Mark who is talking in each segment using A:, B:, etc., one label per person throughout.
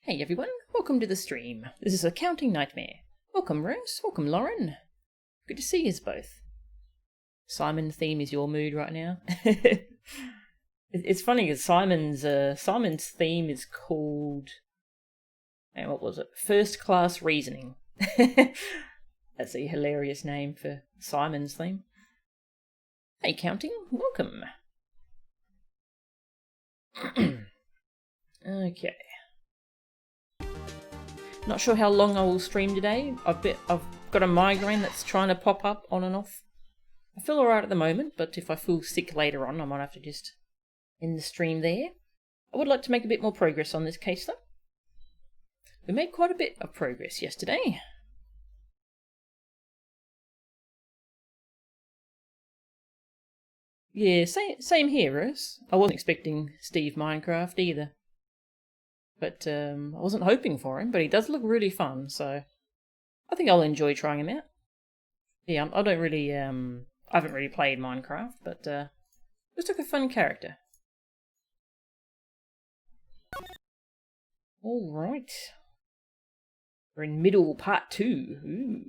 A: Hey everyone, welcome to the stream. This is Accounting Nightmare. Welcome Rose, welcome Lauren. Good to see yous both. Simon theme is your mood right now. It's funny because Simon's theme is called, what was it? First Class Reasoning. That's a hilarious name for Simon's theme. Hey Counting, welcome. Okay. Not sure how long I will stream today. I've got a migraine that's trying to pop up on and off. I feel alright at the moment, but if I feel sick later on, I might have to just end the stream there. I would like to make a bit more progress on this case though. We made quite a bit of progress yesterday. Yeah, same here, Rose. I wasn't expecting Steve Minecraft either. But I wasn't hoping for him, but he does look really fun, so I think I'll enjoy trying him out. Yeah, I don't really, I haven't really played Minecraft, but looks like a fun character. Alright. We're in middle part 2. Ooh.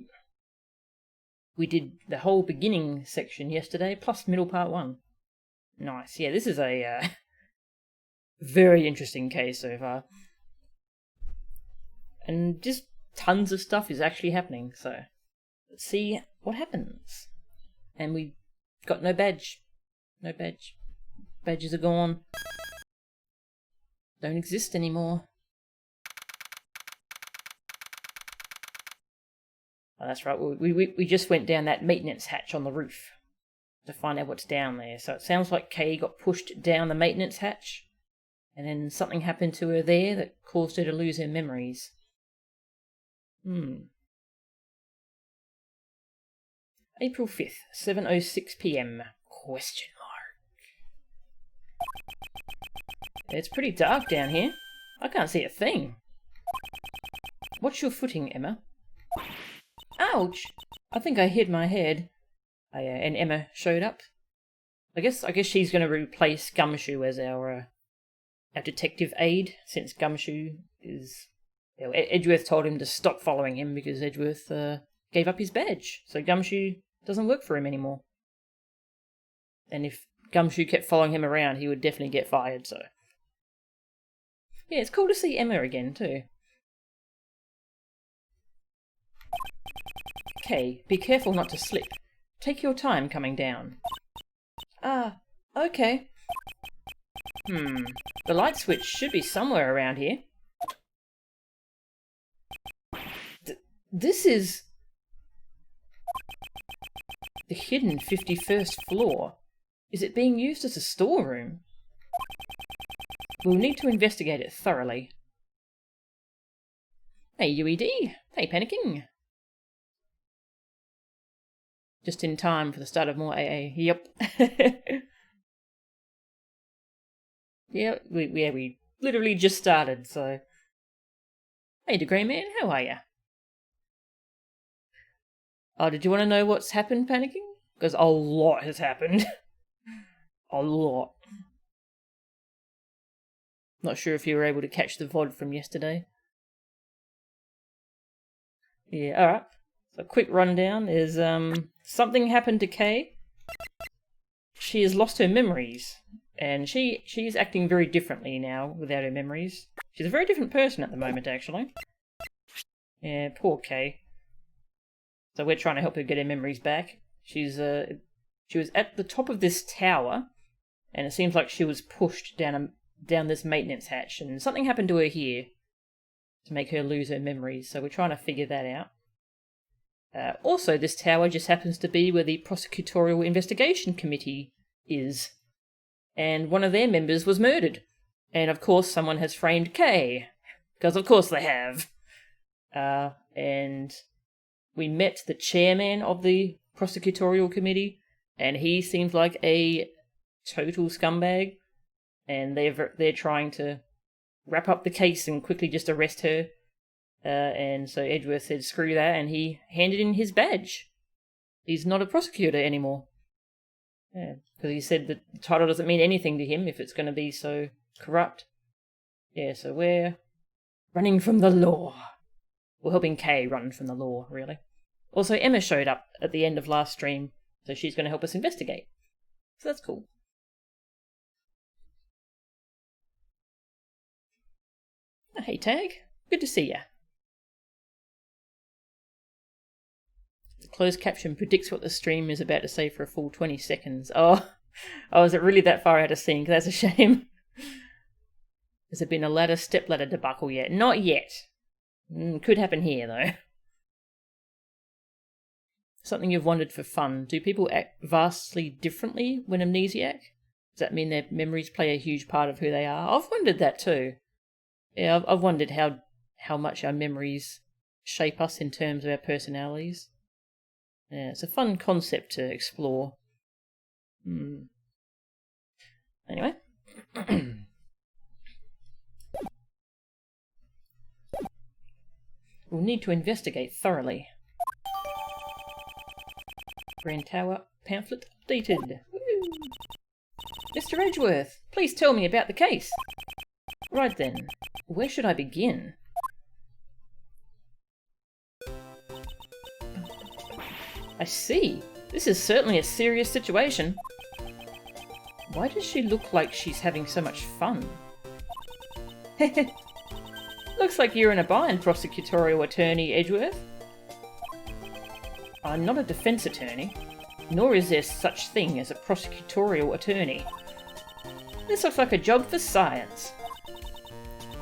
A: We did the whole beginning section yesterday, plus middle part 1. Nice. Yeah, this is a very interesting case so far. And just tons of stuff is actually happening, so let's see what happens. And we got no badge. No badge. Badges are gone. Don't exist anymore. Oh, that's right, we just went down that maintenance hatch on the roof to find out what's down there. So it sounds like Kay got pushed down the maintenance hatch, and then something happened to her there that caused her to lose her memories. April 5th, 7:06 p.m. Question mark. It's pretty dark down here. I can't see a thing. Watch your footing, Emma. Ouch! I think I hit my head. And Emma showed up. I guess she's going to replace Gumshoe as our detective aide, since Gumshoe is... Edgeworth told him to stop following him because Edgeworth gave up his badge, so Gumshoe doesn't work for him anymore. And if Gumshoe kept following him around, he would definitely get fired, so... Yeah, it's cool to see Emma again, too. Okay, be careful not to slip. Take your time coming down. Ah, okay. The light switch should be somewhere around here. This is the hidden 51st floor. Is it being used as a storeroom? We'll need to investigate it thoroughly. Hey UED, hey panicking. Just in time for the start of more AA. Yep. Yeah, we literally just started, so... Hey DeGrey Man, how are ya? Oh, did you want to know what's happened, panicking? Because a lot has happened. A lot. Not sure if you were able to catch the VOD from yesterday. Yeah, alright. So a quick rundown is, something happened to Kay. She has lost her memories. And she's acting very differently now without her memories. She's a very different person at the moment, actually. Yeah, poor Kay. So we're trying to help her get her memories back. She was at the top of this tower, and it seems like she was pushed down this maintenance hatch, and something happened to her here to make her lose her memories. So we're trying to figure that out. Also, this tower just happens to be where the Prosecutorial Investigation Committee is, and one of their members was murdered. And of course, someone has framed Kay, because of course they have. And we met the chairman of the prosecutorial committee, and he seems like a total scumbag. And they're trying to wrap up the case and quickly just arrest her. And so Edgeworth said, screw that, and he handed in his badge. He's not a prosecutor anymore. Yeah, because he said that the title doesn't mean anything to him if it's going to be so corrupt. Yeah, so we're Running from the law. We're helping Kay run from the law, really. Also, Emma showed up at the end of last stream, so she's going to help us investigate. So that's cool. Hey, Tag. Good to see ya. The closed caption predicts what the stream is about to say for a full 20 seconds. Oh, is it really that far out of sync? That's a shame. Has there been a step-ladder debacle yet? Not yet. Could happen here, though. Something you've wondered for fun. Do people act vastly differently when amnesiac? Does that mean their memories play a huge part of who they are? I've wondered that too. Yeah, I've wondered how much our memories shape us in terms of our personalities. Yeah, it's a fun concept to explore. Anyway. We'll need to investigate thoroughly. Grand Tower pamphlet updated. Woo. Mr. Edgeworth, please tell me about the case. Right then, where should I begin? I see. This is certainly a serious situation. Why does she look like she's having so much fun? Looks like you're in a bind, prosecutorial attorney Edgeworth. I'm not a defense attorney, nor is there such thing as a prosecutorial attorney. This looks like a job for science.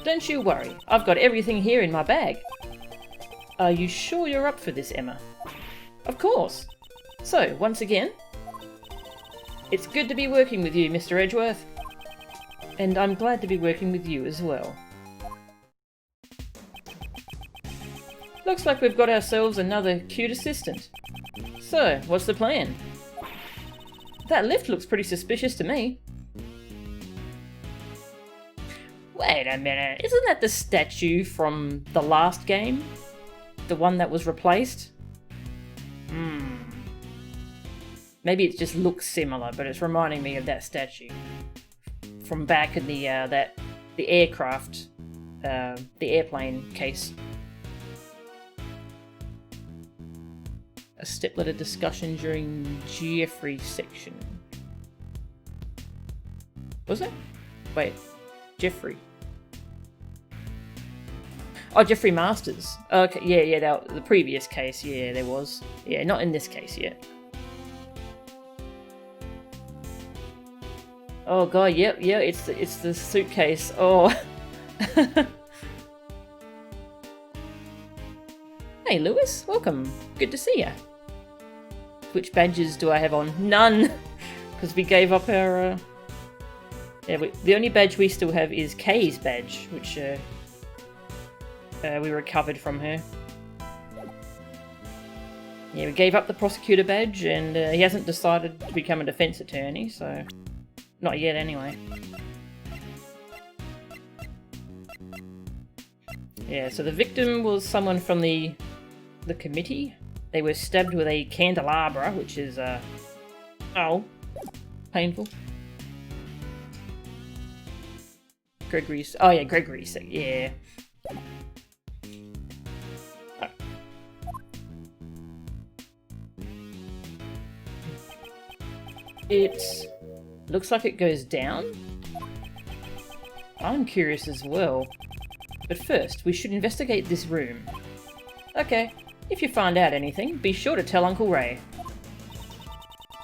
A: Don't you worry, I've got everything here in my bag. Are you sure you're up for this, Emma? Of course. So, once again, it's good to be working with you, Mr. Edgeworth. And I'm glad to be working with you as well. Looks like we've got ourselves another cute assistant. So, what's the plan? That lift looks pretty suspicious to me. Wait a minute, isn't that the statue from the last game? The one that was replaced? Maybe it just looks similar, but it's reminding me of that statue from back in the aircraft, the airplane case. A step-ladder discussion during Jeffrey's section. Was it? Wait, Jeffrey. Oh, Jeffrey Masters. Okay, yeah, the previous case, yeah, there was. Yeah, not in this case yet. Oh god, yep, yeah, it's the suitcase. Oh. Hey Lewis, welcome. Good to see ya. Which badges do I have on? None! Because we gave up our... the only badge we still have is Kay's badge, which we recovered from her. Yeah, we gave up the prosecutor badge, and he hasn't decided to become a defense attorney, so... Not yet, anyway. Yeah, so the victim was someone from the committee. They were stabbed with a candelabra, which is, painful. Gregory's... Oh, yeah, Gregory's... Yeah. It looks like it goes down. I'm curious as well. But first, we should investigate this room. Okay, if you find out anything, be sure to tell Uncle Ray.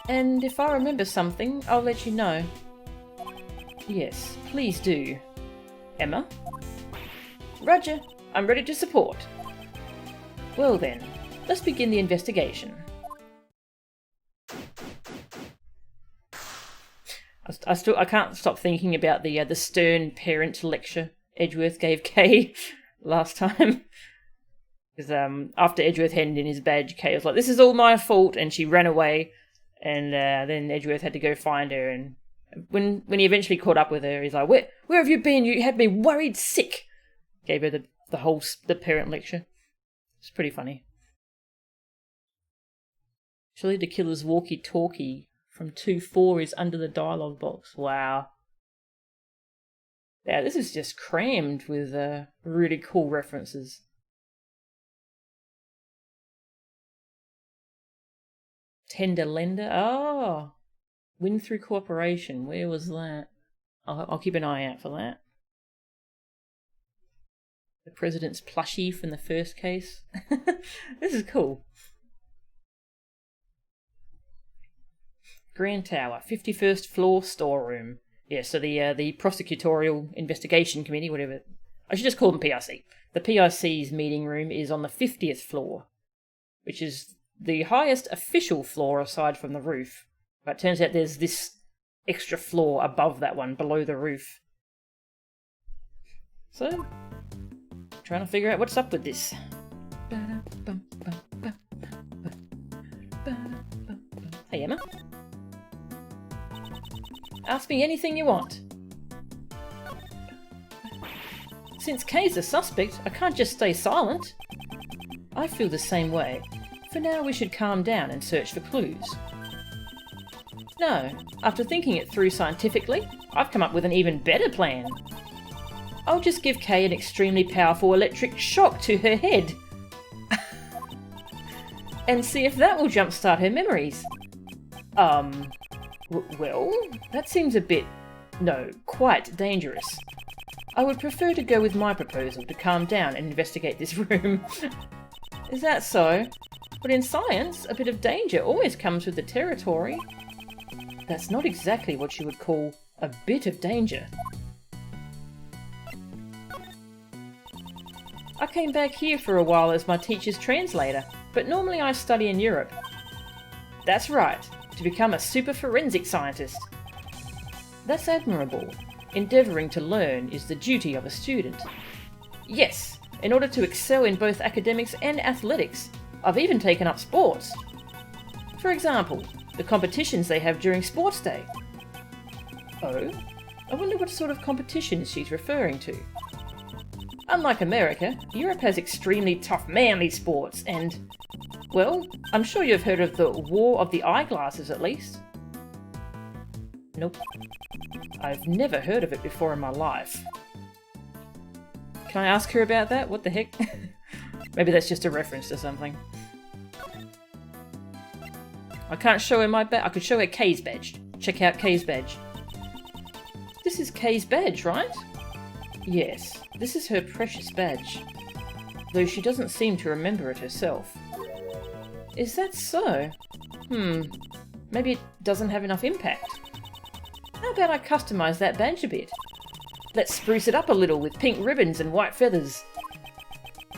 A: And if I remember something, I'll let you know. Yes, please do. Emma? Roger, I'm ready to support. Well then, let's begin the investigation. I can't stop thinking about the stern parent lecture Edgeworth gave Kay last time. Because after Edgeworth handed in his badge, Kay was like, "This is all my fault," and she ran away. And then Edgeworth had to go find her. And when he eventually caught up with her, he's like, "Where have you been? You had me worried sick." Gave her the parent lecture. It's pretty funny. Surely the killer's walkie-talkie from 2-4 is under the dialogue box. Wow. Yeah, this is just crammed with really cool references. Tender lender? Oh! Win through cooperation. Where was that? I'll keep an eye out for that. The president's plushie from the first case. This is cool. Grand Tower, 51st floor storeroom. Yeah, so the prosecutorial investigation committee, whatever. I should just call them PIC. The PIC's meeting room is on the 50th floor, which is the highest official floor aside from the roof. But it turns out there's this extra floor above that one, below the roof. So, trying to figure out what's up with this. Hey, Emma. Ask me anything you want. Since Kay's a suspect, I can't just stay silent. I feel the same way. For now, we should calm down and search for clues. No, after thinking it through scientifically, I've come up with an even better plan. I'll just give Kay an extremely powerful electric shock to her head. And see if that will jumpstart her memories. Well, that seems a bit... no, quite dangerous. I would prefer to go with my proposal to calm down and investigate this room. Is that so? But in science, a bit of danger always comes with the territory. That's not exactly what you would call a bit of danger. I came back here for a while as my teacher's translator, but normally I study in Europe. That's right, to become a super forensic scientist. That's admirable. Endeavouring to learn is the duty of a student. Yes, in order to excel in both academics and athletics, I've even taken up sports. For example, the competitions they have during sports day. Oh? I wonder what sort of competitions she's referring to. Unlike America, Europe has extremely tough manly sports and... well, I'm sure you've heard of the War of the Eyeglasses at least. Nope. I've never heard of it before in my life. Can I ask her about that? What the heck? Maybe that's just a reference to something. I can't show her my badge. I could show her Kay's badge. Check out Kay's badge. This is Kay's badge, right? Yes, this is her precious badge. Though she doesn't seem to remember it herself. Is that so? Maybe it doesn't have enough impact. How about I customise that badge a bit? Let's spruce it up a little with pink ribbons and white feathers.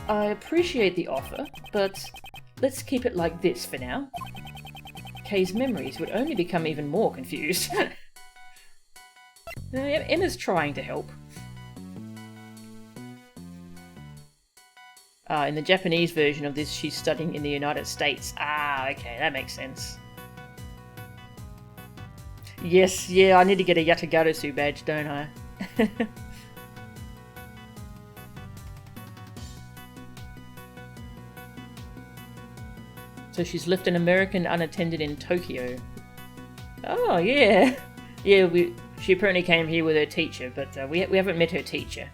A: I appreciate the offer, but let's keep it like this for now. Kay's memories would only become even more confused. Emma's trying to help. In the Japanese version of this, she's studying in the United States. Ah, okay, that makes sense. Yes, yeah, I need to get a Yatagarasu badge, don't I? So she's left an American unattended in Tokyo. Oh, yeah. Yeah, she apparently came here with her teacher, but we haven't met her teacher.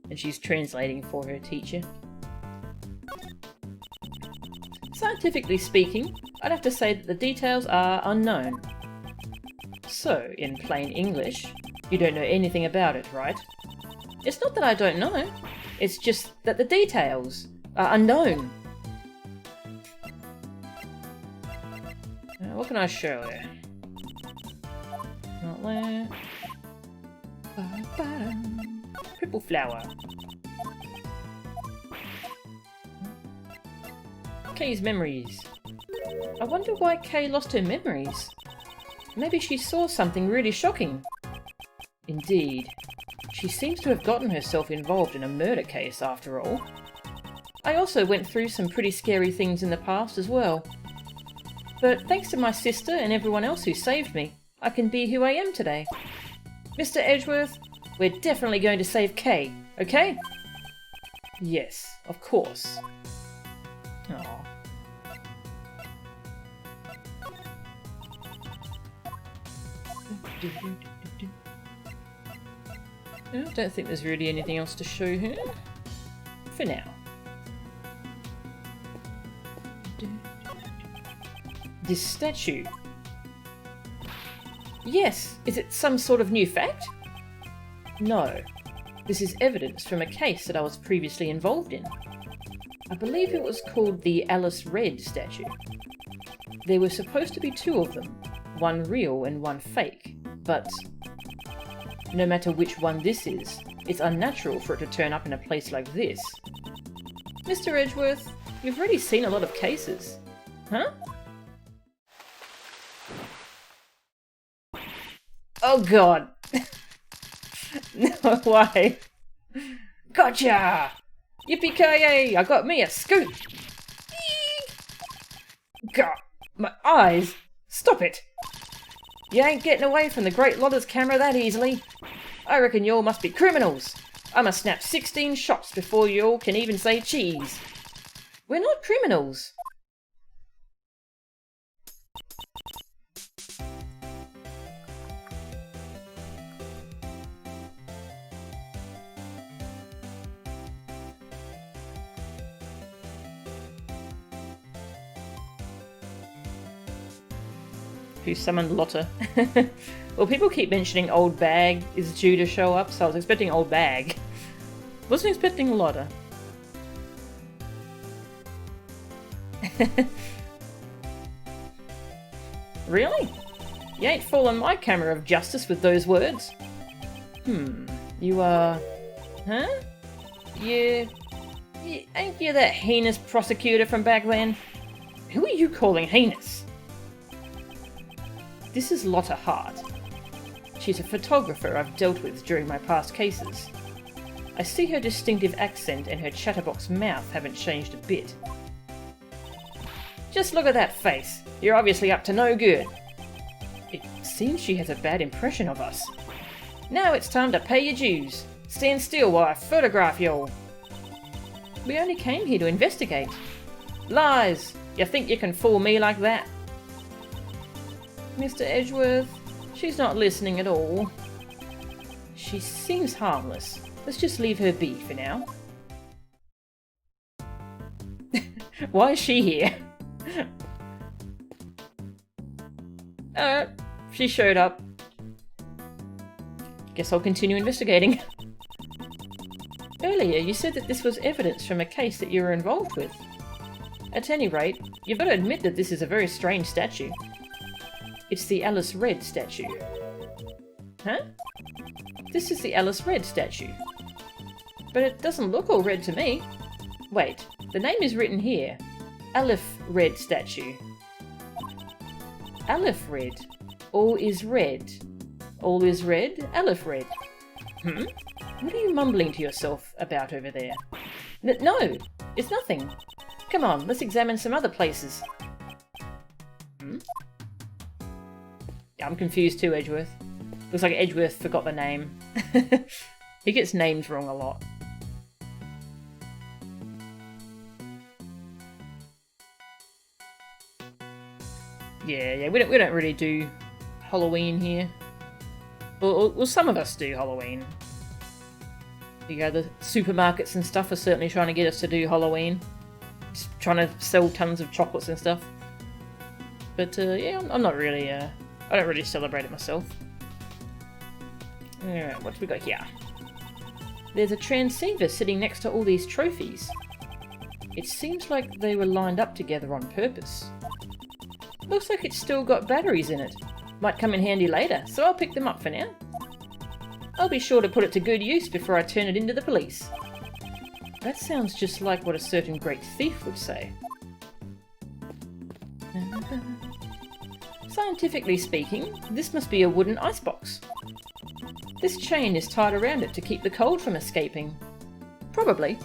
A: And she's translating for her teacher. Scientifically speaking, I'd have to say that the details are unknown. So, in plain English, you don't know anything about it, right? It's not that I don't know, it's just that the details are unknown. What can I show her? Not there. Purple flower. Kay's memories. I wonder why Kay lost her memories. Maybe she saw something really shocking. Indeed. She seems to have gotten herself involved in a murder case after all. I also went through some pretty scary things in the past as well. But thanks to my sister and everyone else who saved me, I can be who I am today. Mr. Edgeworth, we're definitely going to save Kay, okay? Yes, of course. Aww. I don't think there's really anything else to show her. For now. This statue. Yes, is it some sort of new fact? No. This is evidence from a case that I was previously involved in. I believe it was called the Alice Red statue. There were supposed to be two of them, one real and one fake, but no matter which one this is, it's unnatural for it to turn up in a place like this. Mr. Edgeworth, you've already seen a lot of cases. Huh? Oh god! No way! Gotcha! Yippee-ki-yay! I got me a scoop! God, my eyes! Stop it! You ain't getting away from the Great Lotter's camera that easily. I reckon you all must be criminals. I'ma snap 16 shots before you all can even say cheese. We're not criminals. Who summoned Lotta? Well, people keep mentioning Old Bag is due to show up, so I was expecting Old Bag. Wasn't expecting Lotta. Really? You ain't fooling my camera of justice with those words. You are... Huh? Ain't you that heinous prosecutor from back then? Who are you calling heinous? This is Lotta Hart. She's a photographer I've dealt with during my past cases. I see her distinctive accent and her chatterbox mouth haven't changed a bit. Just look at that face. You're obviously up to no good. It seems she has a bad impression of us. Now it's time to pay your dues. Stand still while I photograph you all. We only came here to investigate. Lies! You think you can fool me like that? Mr. Edgeworth, she's not listening at all. She seems harmless. Let's just leave her be for now. Why is she here? She showed up. Guess I'll continue investigating. Earlier, you said that this was evidence from a case that you were involved with. At any rate, you've got to admit that this is a very strange statue. It's the Alice Red statue. Huh? This is the Alice Red statue. But it doesn't look all red to me. Wait, the name is written here. Aleph Red statue. Aleph Red. All is red. All is red, Aleph Red. What are you mumbling to yourself about over there? No, it's nothing. Come on, let's examine some other places. I'm confused too, Edgeworth. Looks like Edgeworth forgot the name. He gets names wrong a lot. Yeah, we don't really do Halloween here. Well, some of us do Halloween. The supermarkets and stuff are certainly trying to get us to do Halloween. Just trying to sell tons of chocolates and stuff. But yeah, I'm not really... I don't really celebrate it myself. Alright, what do we got here? There's a transceiver sitting next to all these trophies. It seems like they were lined up together on purpose. Looks like it's still got batteries in it. Might come in handy later, so I'll pick them up for now. I'll be sure to put it to good use before I turn it into the police. That sounds just like what a certain great thief would say. Scientifically speaking, this must be a wooden icebox. This chain is tied around it to keep the cold from escaping. Probably.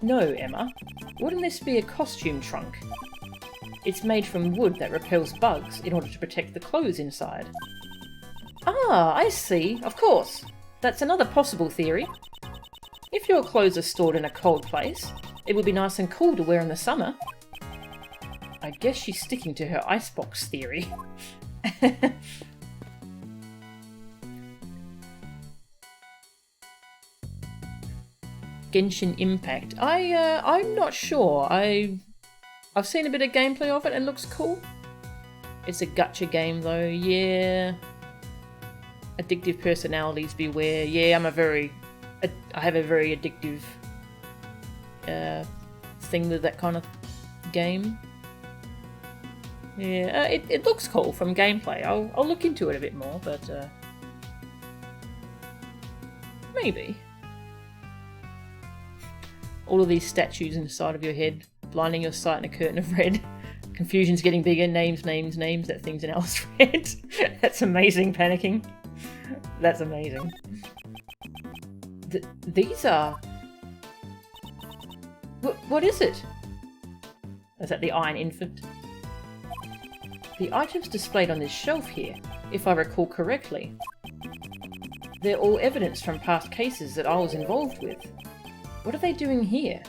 A: No, Emma. Wouldn't this be a costume trunk? It's made from wood that repels bugs in order to protect the clothes inside. Ah, I see. Of course. That's another possible theory. If your clothes are stored in a cold place, it would be nice and cool to wear in the summer. I guess she's sticking to her icebox theory. Genshin Impact. I'm not sure. I've seen a bit of gameplay of it and it looks cool. It's a gacha game though, yeah. Addictive personalities beware. Yeah, I have a very addictive thing with that kind of game. Yeah, it looks cool from gameplay. I'll look into it a bit more, but maybe. All of these statues in the side of your head, blinding your sight in a curtain of red. Confusion's getting bigger. Names. That thing's in Alice Red. That's amazing, panicking. That's amazing. These are... What is it? Is that the Iron Infant? The items displayed on this shelf here, if I recall correctly, they're all evidence from past cases that I was involved with. What are they doing here?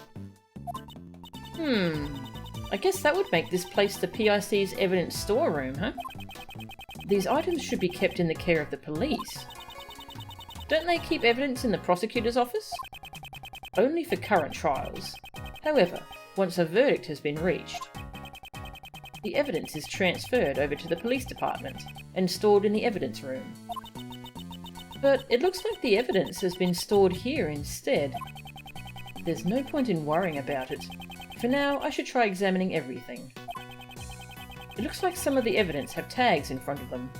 A: I guess that would make this place the PIC's evidence storeroom, huh? These items should be kept in the care of the police. Don't they keep evidence in the prosecutor's office? Only for current trials. However, once a verdict has been reached, the evidence is transferred over to the police department and stored in the evidence room. But it looks like the evidence has been stored here instead. There's no point in worrying about it. For now, I should try examining everything. It looks like some of the evidence have tags in front of them.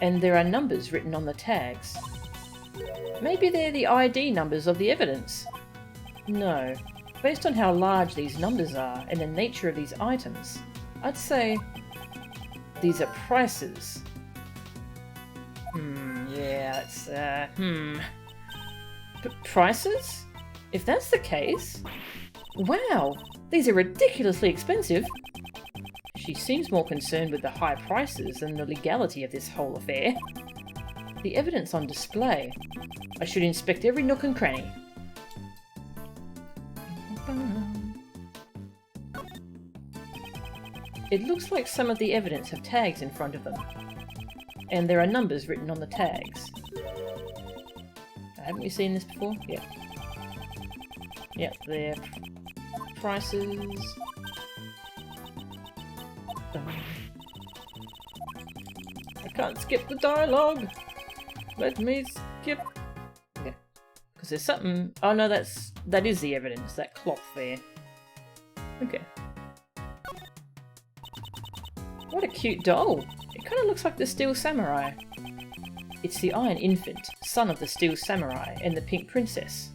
A: And there are numbers written on the tags. Maybe they're the ID numbers of the evidence. No. Based on how large these numbers are and the nature of these items, I'd say these are prices. Yeah, it's, prices? If that's the case... Wow! These are ridiculously expensive! She seems more concerned with the high prices than the legality of this whole affair. The evidence on display. I should inspect every nook and cranny. It looks like some of the evidence have tags in front of them. And there are numbers written on the tags. Haven't we seen this before? Yeah. Yep, they're prices. I can't skip the dialogue. Let me skip. Okay. Because there's something... Oh no, that is the evidence, that cloth there. Okay. What a cute doll. It kind of looks like the Steel Samurai. It's the Iron Infant, son of the Steel Samurai and the Pink Princess.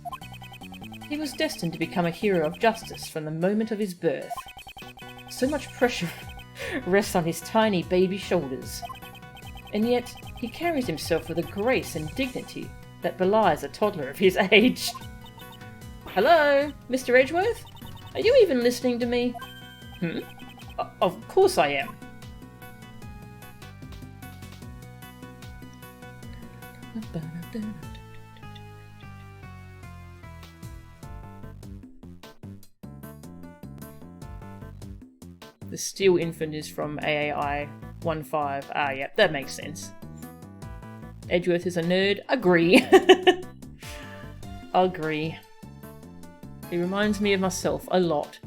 A: He was destined to become a hero of justice from the moment of his birth. So much pressure rests on his tiny baby shoulders. And yet, he carries himself with a grace and dignity that belies a toddler of his age. Hello, Mr. Edgeworth? Are you even listening to me? Of course I am. The Steel Infant is from AAI 1.5. Ah, yeah, that makes sense. Edgeworth is a nerd. Agree. Agree. He reminds me of myself a lot.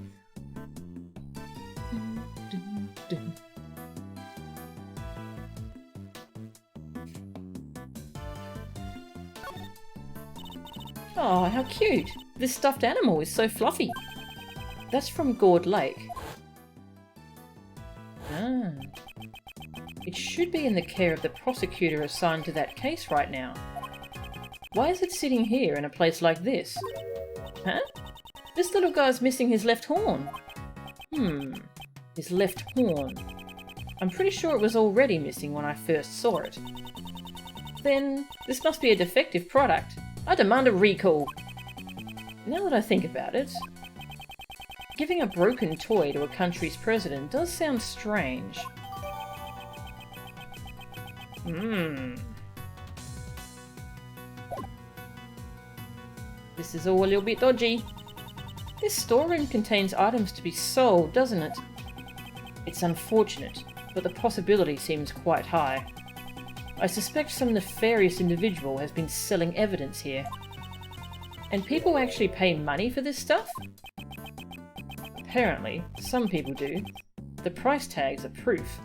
A: Oh, how cute! This stuffed animal is so fluffy. That's from Gourd Lake. Ah. It should be in the care of the prosecutor assigned to that case right now. Why is it sitting here in a place like this? Huh? This little guy's missing his left horn. His left horn. I'm pretty sure it was already missing when I first saw it. Then, this must be a defective product. I demand a recall. Now that I think about it, giving a broken toy to a country's president does sound strange. This is all a little bit dodgy. This storeroom contains items to be sold, doesn't it? It's unfortunate, but the possibility seems quite high. I suspect some nefarious individual has been selling evidence here. And people actually pay money for this stuff? Apparently, some people do. The price tags are proof.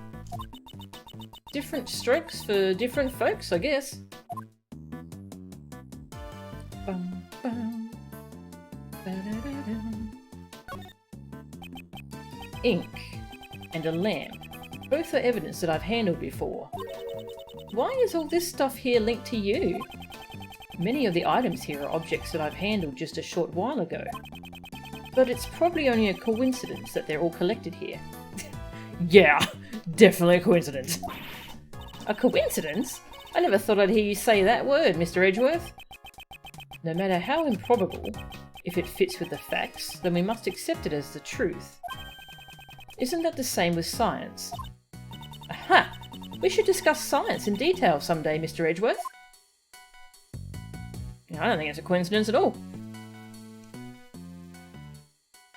A: Different strokes for different folks, I guess. Bum, bum. Ba-da-da-dum. Ink and a lamp. Both are evidence that I've handled before. Why is all this stuff here linked to you? Many of the items here are objects that I've handled just a short while ago. But it's probably only a coincidence that they're all collected here. Yeah, definitely a coincidence. A coincidence? I never thought I'd hear you say that word, Mr. Edgeworth. No matter how improbable, if it fits with the facts, then we must accept it as the truth. Isn't that the same with science? Aha! We should discuss science in detail someday, Mr. Edgeworth. I don't think it's a coincidence at all.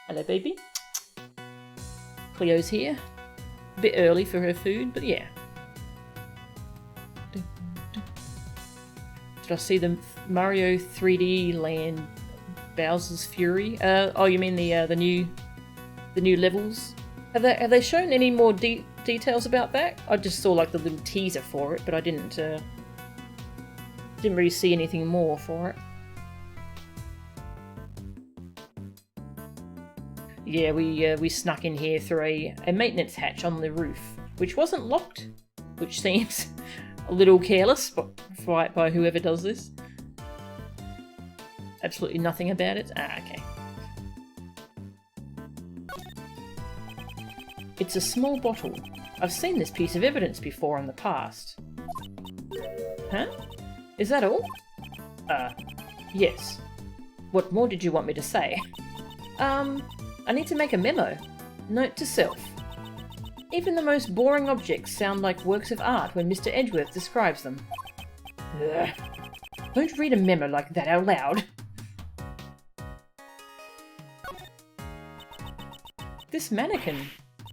A: Hello, baby. Cleo's here. A bit early for her food, but yeah. Did I see the Mario 3D Land Bowser's Fury? Oh, you mean the new levels? Have they shown any more details about that? I just saw like the little teaser for it, but I didn't really see anything more for it. Yeah, we snuck in here through a maintenance hatch on the roof, which wasn't locked, which seems a little careless by whoever does this. Absolutely nothing about it. Ah, okay. It's a small bottle. I've seen this piece of evidence before in the past. Huh? Is that all? Yes. What more did you want me to say? I need to make a memo. Note to self. Even the most boring objects sound like works of art when Mr. Edgeworth describes them. Ugh. Don't read a memo like that out loud. This mannequin.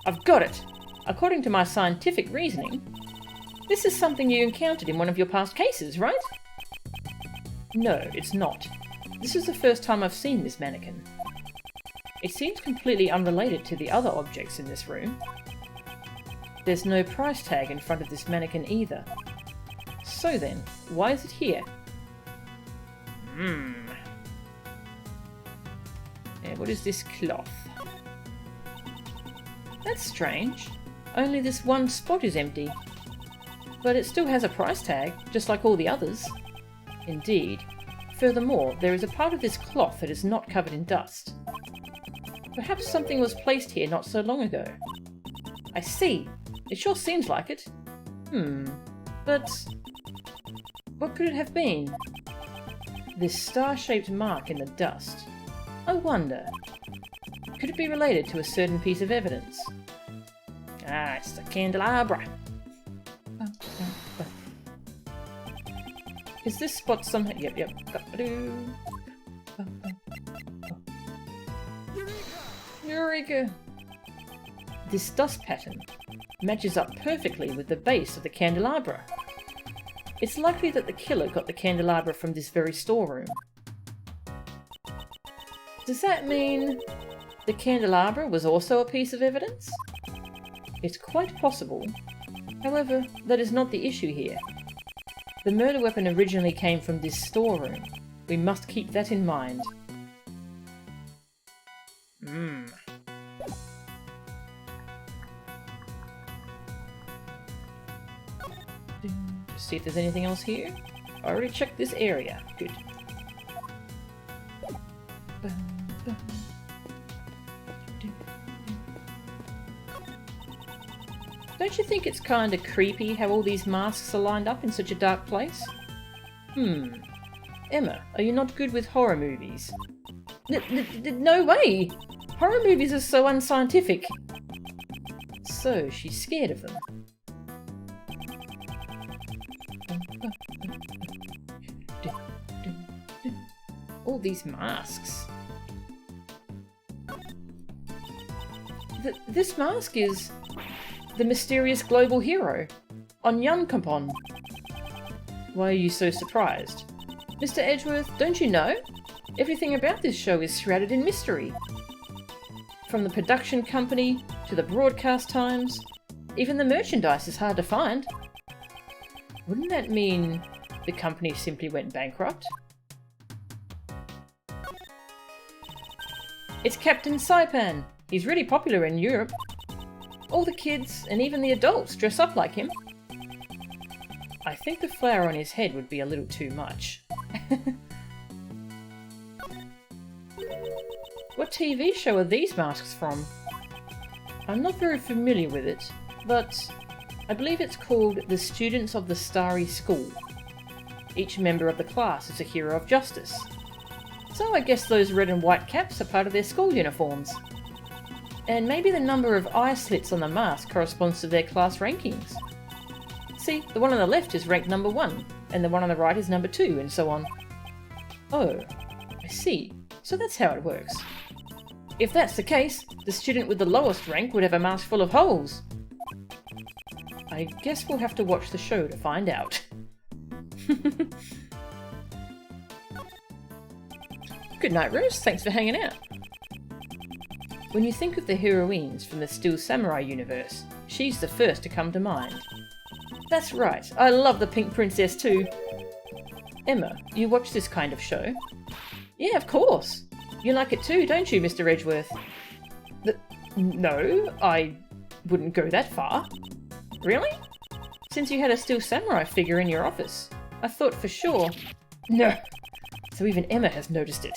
A: I've got it. According to my scientific reasoning, this is something you encountered in one of your past cases, right? No, it's not. This is the first time I've seen this mannequin. It seems completely unrelated to the other objects in this room. There's no price tag in front of this mannequin either. So then, why is it here? And what is this cloth? That's strange. Only this one spot is empty. But it still has a price tag, just like all the others. Indeed. Furthermore, there is a part of this cloth that is not covered in dust. Perhaps something was placed here not so long ago. I see. It sure seems like it. But what could it have been? This star-shaped mark in the dust. I wonder. Could it be related to a certain piece of evidence? Ah, it's the candelabra. Is this spot somehow... Yep. Eureka! This dust pattern matches up perfectly with the base of the candelabra. It's likely that the killer got the candelabra from this very storeroom. Does that mean the candelabra was also a piece of evidence? It's quite possible. However, that is not the issue here. The murder weapon originally came from this storeroom. We must keep that in mind. See if there's anything else here. I already checked this area. Good. Don't you think it's kinda creepy how all these masks are lined up in such a dark place? Emma, are you not good with horror movies? No way! Horror movies are so unscientific. So, she's scared of them. All these masks. This mask is the mysterious global hero, Onyankampon. Why are you so surprised? Mr. Edgeworth, don't you know? Everything about this show is shrouded in mystery. From the production company to the broadcast times, even the merchandise is hard to find. Wouldn't that mean the company simply went bankrupt? It's Captain Saipan. He's really popular in Europe. All the kids and even the adults dress up like him. I think the flower on his head would be a little too much. What TV show are these masks from? I'm not very familiar with it, but I believe it's called The Students of the Starry School. Each member of the class is a hero of justice. So I guess those red and white caps are part of their school uniforms. And maybe the number of eye slits on the mask corresponds to their class rankings. See, the one on the left is ranked number 1, and the one on the right is number 2, and so on. Oh, I see. So that's how it works. If that's the case, the student with the lowest rank would have a mask full of holes. I guess we'll have to watch the show to find out. Good night, Rose. Thanks for hanging out. When you think of the heroines from the Steel Samurai universe, she's the first to come to mind. That's right, I love the Pink Princess too. Emma, you watch this kind of show? Yeah, of course. You like it too, don't you, Mr. Edgeworth? No, I wouldn't go that far. Really? Since you had a Steel Samurai figure in your office, I thought for sure. No. So even Emma has noticed it.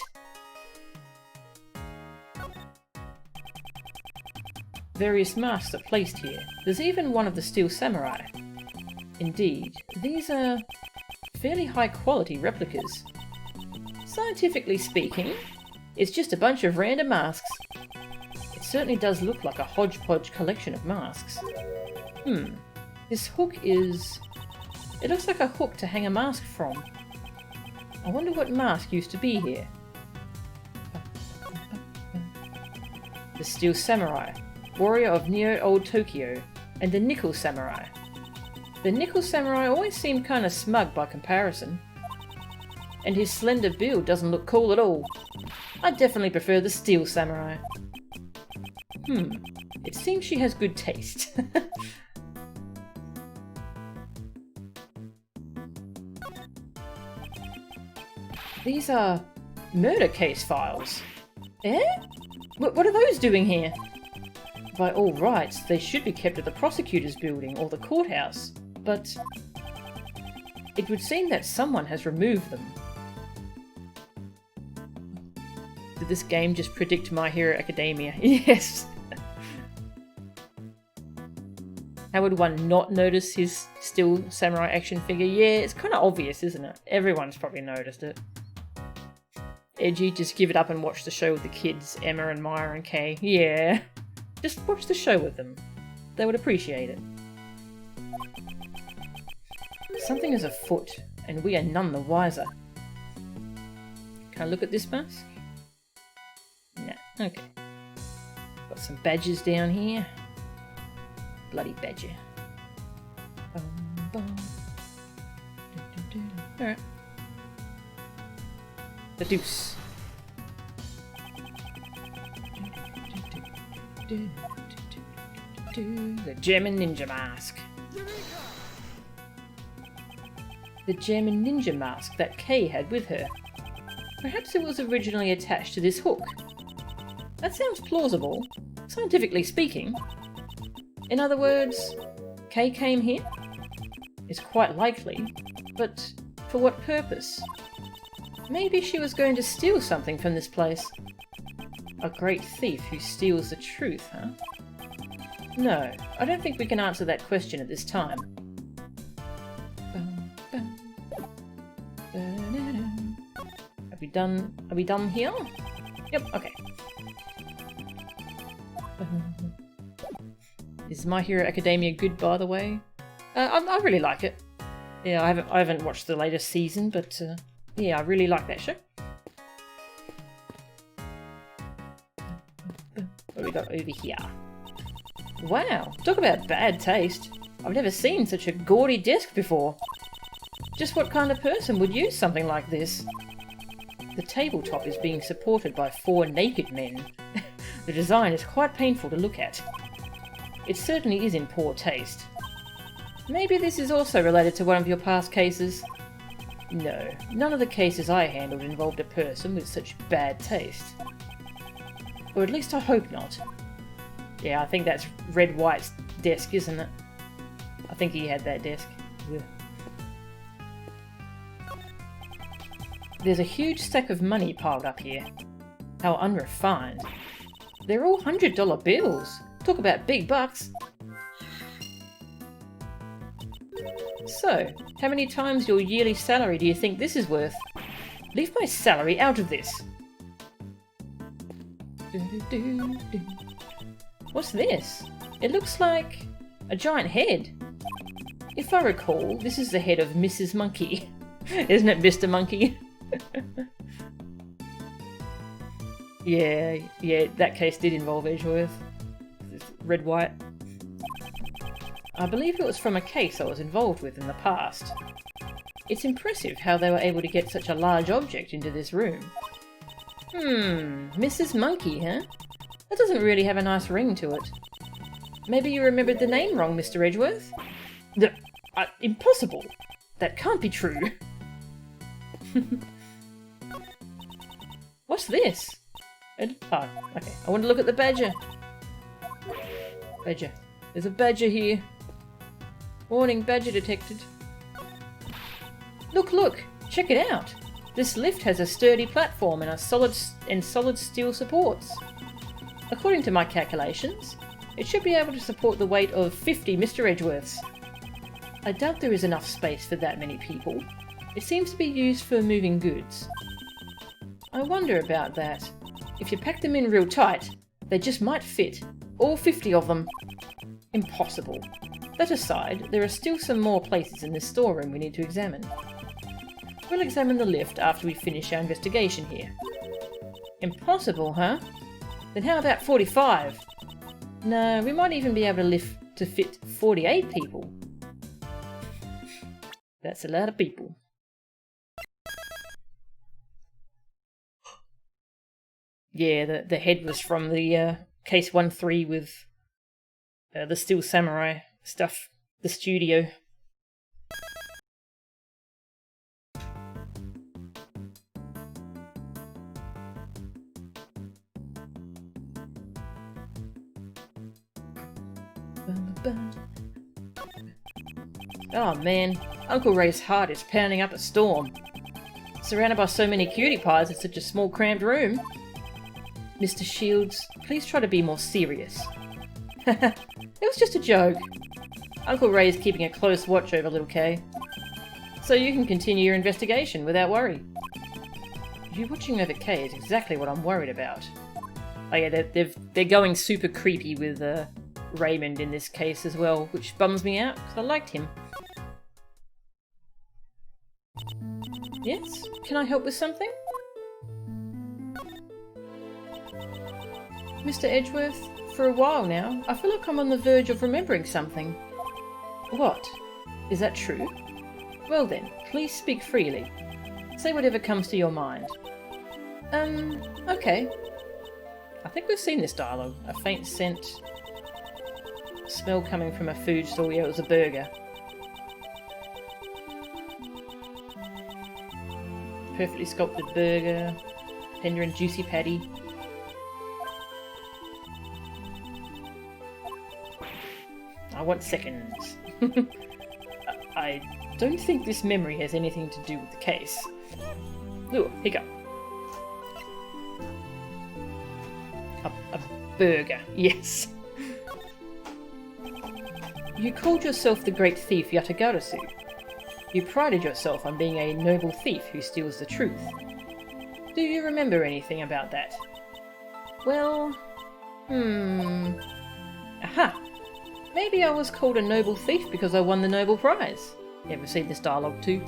A: Various masks are placed here. There's even one of the Steel Samurai. Indeed, these are fairly high quality replicas. Scientifically speaking, it's just a bunch of random masks. It certainly does look like a hodgepodge collection of masks. This hook is... It looks like a hook to hang a mask from. I wonder what mask used to be here. The Steel Samurai, warrior of Neo Old Tokyo, and the Nickel Samurai. The Nickel Samurai always seemed kinda smug by comparison. And his slender build doesn't look cool at all. I definitely prefer the Steel Samurai. It seems she has good taste. These are murder case files. Eh? What are those doing here? By all rights, they should be kept at the prosecutor's building or the courthouse, but it would seem that someone has removed them. Did this game just predict My Hero Academia? Yes! How would one not notice his Steel Samurai action figure? Yeah, it's kind of obvious, isn't it? Everyone's probably noticed it. Edgy, just give it up and watch the show with the kids, Emma and Maya and Kay. Yeah. Just watch the show with them. They would appreciate it. Something is afoot, and we are none the wiser. Can I look at this mask? No. Okay. Got some badges down here. Bloody badger. Alright. The deuce. The German Ninja Mask. The German Ninja Mask that Kay had with her. Perhaps it was originally attached to this hook. That sounds plausible, scientifically speaking. In other words, Kay came here? It's quite likely, but for what purpose? Maybe she was going to steal something from this place. A great thief who steals the truth, huh? No, I don't think we can answer that question at this time. Are we done here? Yep, okay. Is My Hero Academia good, by the way? I really like it. Yeah, I haven't watched the latest season, but yeah, I really like that show. What do we got over here? Wow, talk about bad taste. I've never seen such a gaudy desk before. Just what kind of person would use something like this? The tabletop is being supported by 4 naked men. The design is quite painful to look at. It certainly is in poor taste. Maybe this is also related to one of your past cases? No, none of the cases I handled involved a person with such bad taste. Or at least I hope not. Yeah, I think that's Red White's desk, isn't it? I think he had that desk. Ugh. There's a huge stack of money piled up here. How unrefined. They're all $100 bills. Talk about big bucks. So, how many times your yearly salary do you think this is worth? Leave my salary out of this. What's this? It looks like a giant head. If I recall, this is the head of Mrs. Monkey. Isn't it Mr. Monkey? Yeah, that case did involve Edgeworth. Red White. I believe it was from a case I was involved with in the past. It's impressive how they were able to get such a large object into this room. Mrs. Monkey, huh? That doesn't really have a nice ring to it. Maybe you remembered the name wrong, Mr. Edgeworth? Impossible! That can't be true! What's this? Oh, okay. I want to look at the badger. Badger. There's a badger here. Warning, badger detected. Look! Check it out! This lift has a sturdy platform and solid steel supports. According to my calculations, it should be able to support the weight of 50 Mr. Edgeworths. I doubt there is enough space for that many people. It seems to be used for moving goods. I wonder about that. If you pack them in real tight, they just might fit. All 50 of them. Impossible. That aside, there are still some more places in this storeroom we need to examine. We'll examine the lift after we finish our investigation here. Impossible, huh? Then how about 45? No, we might even be able to fit 48 people. That's a lot of people. Yeah, the head was from the case 1-3 with the Steel Samurai stuff, the studio. Oh man, Uncle Ray's heart is pounding up a storm. Surrounded by so many cutie pies in such a small cramped room. Mr. Shields, please try to be more serious. It was just a joke. Uncle Ray is keeping a close watch over little Kay. So you can continue your investigation without worry. You watching over Kay is exactly what I'm worried about. Oh yeah, they're going super creepy with Raymond in this case as well, which bums me out because I liked him. Yes? Can I help with something? Mr. Edgeworth, for a while now, I feel like I'm on the verge of remembering something. What? Is that true? Well then, please speak freely. Say whatever comes to your mind. Okay. I think we've seen this dialogue. A faint scent. Smell coming from a food store. Yeah, it was a burger. Perfectly sculpted burger. Tender and juicy patty. I want seconds. I don't think this memory has anything to do with the case. Ooh, hiccup. A burger, yes. You called yourself the great thief Yatagarasu. You prided yourself on being a noble thief who steals the truth. Do you remember anything about that? Well, Aha! Maybe I was called a noble thief because I won the Nobel Prize. You ever seen this dialogue too?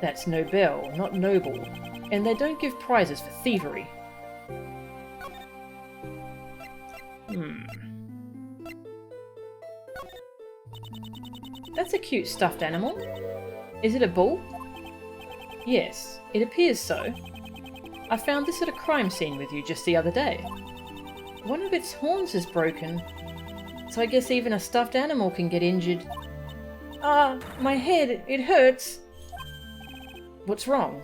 A: That's Nobel, not noble. And they don't give prizes for thievery. That's a cute stuffed animal. Is it a bull? Yes, it appears so. I found this at a crime scene with you just the other day. One of its horns is broken, so I guess even a stuffed animal can get injured. Ah, my head, it hurts. What's wrong?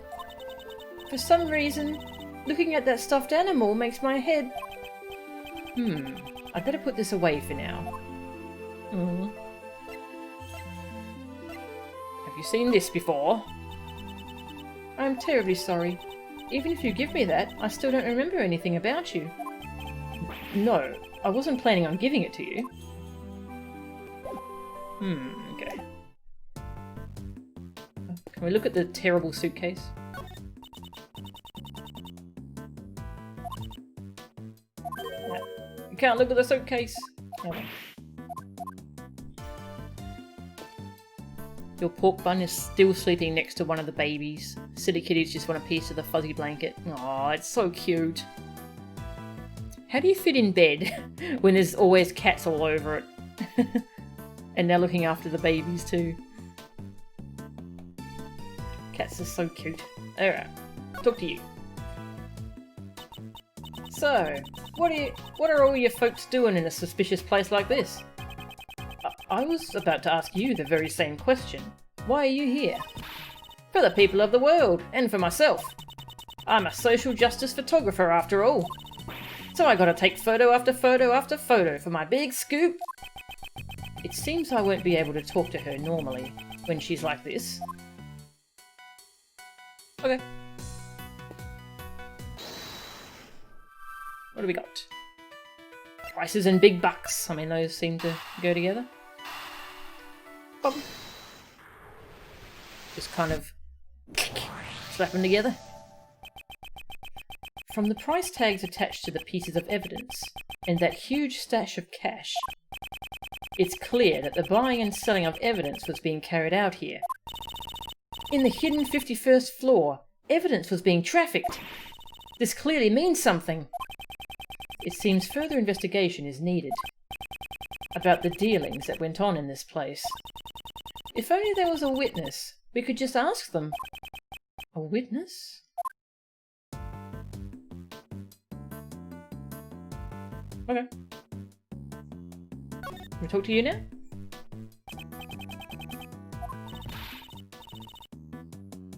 A: For some reason, looking at that stuffed animal makes my head... I better put this away for now. Have you seen this before? I'm terribly sorry. Even if you give me that, I still don't remember anything about you. No, I wasn't planning on giving it to you. Okay. Can we look at the terrible suitcase? No. You can't look at the suitcase! Okay. Your pork bun is still sleeping next to one of the babies. Silly kitties just want a piece of the fuzzy blanket. Aw, it's so cute. How do you fit in bed when there's always cats all over it? And they're looking after the babies too. Cats are so cute. Alright, talk to you. So, what are all your folks doing in a suspicious place like this? I was about to ask you the very same question. Why are you here? For the people of the world, and for myself. I'm a social justice photographer after all. So I gotta take photo after photo after photo for my big scoop. It seems I won't be able to talk to her normally when she's like this. Okay. What do we got? Prices and big bucks. I mean, those seem to go together. Boom. Just kind of slap them together. From the price tags attached to the pieces of evidence and that huge stash of cash, it's clear that the buying and selling of evidence was being carried out here. In the hidden 51st floor, evidence was being trafficked. This clearly means something. It seems further investigation is needed about the dealings that went on in this place. If only there was a witness, we could just ask them. A witness? Okay. Can we talk to you now?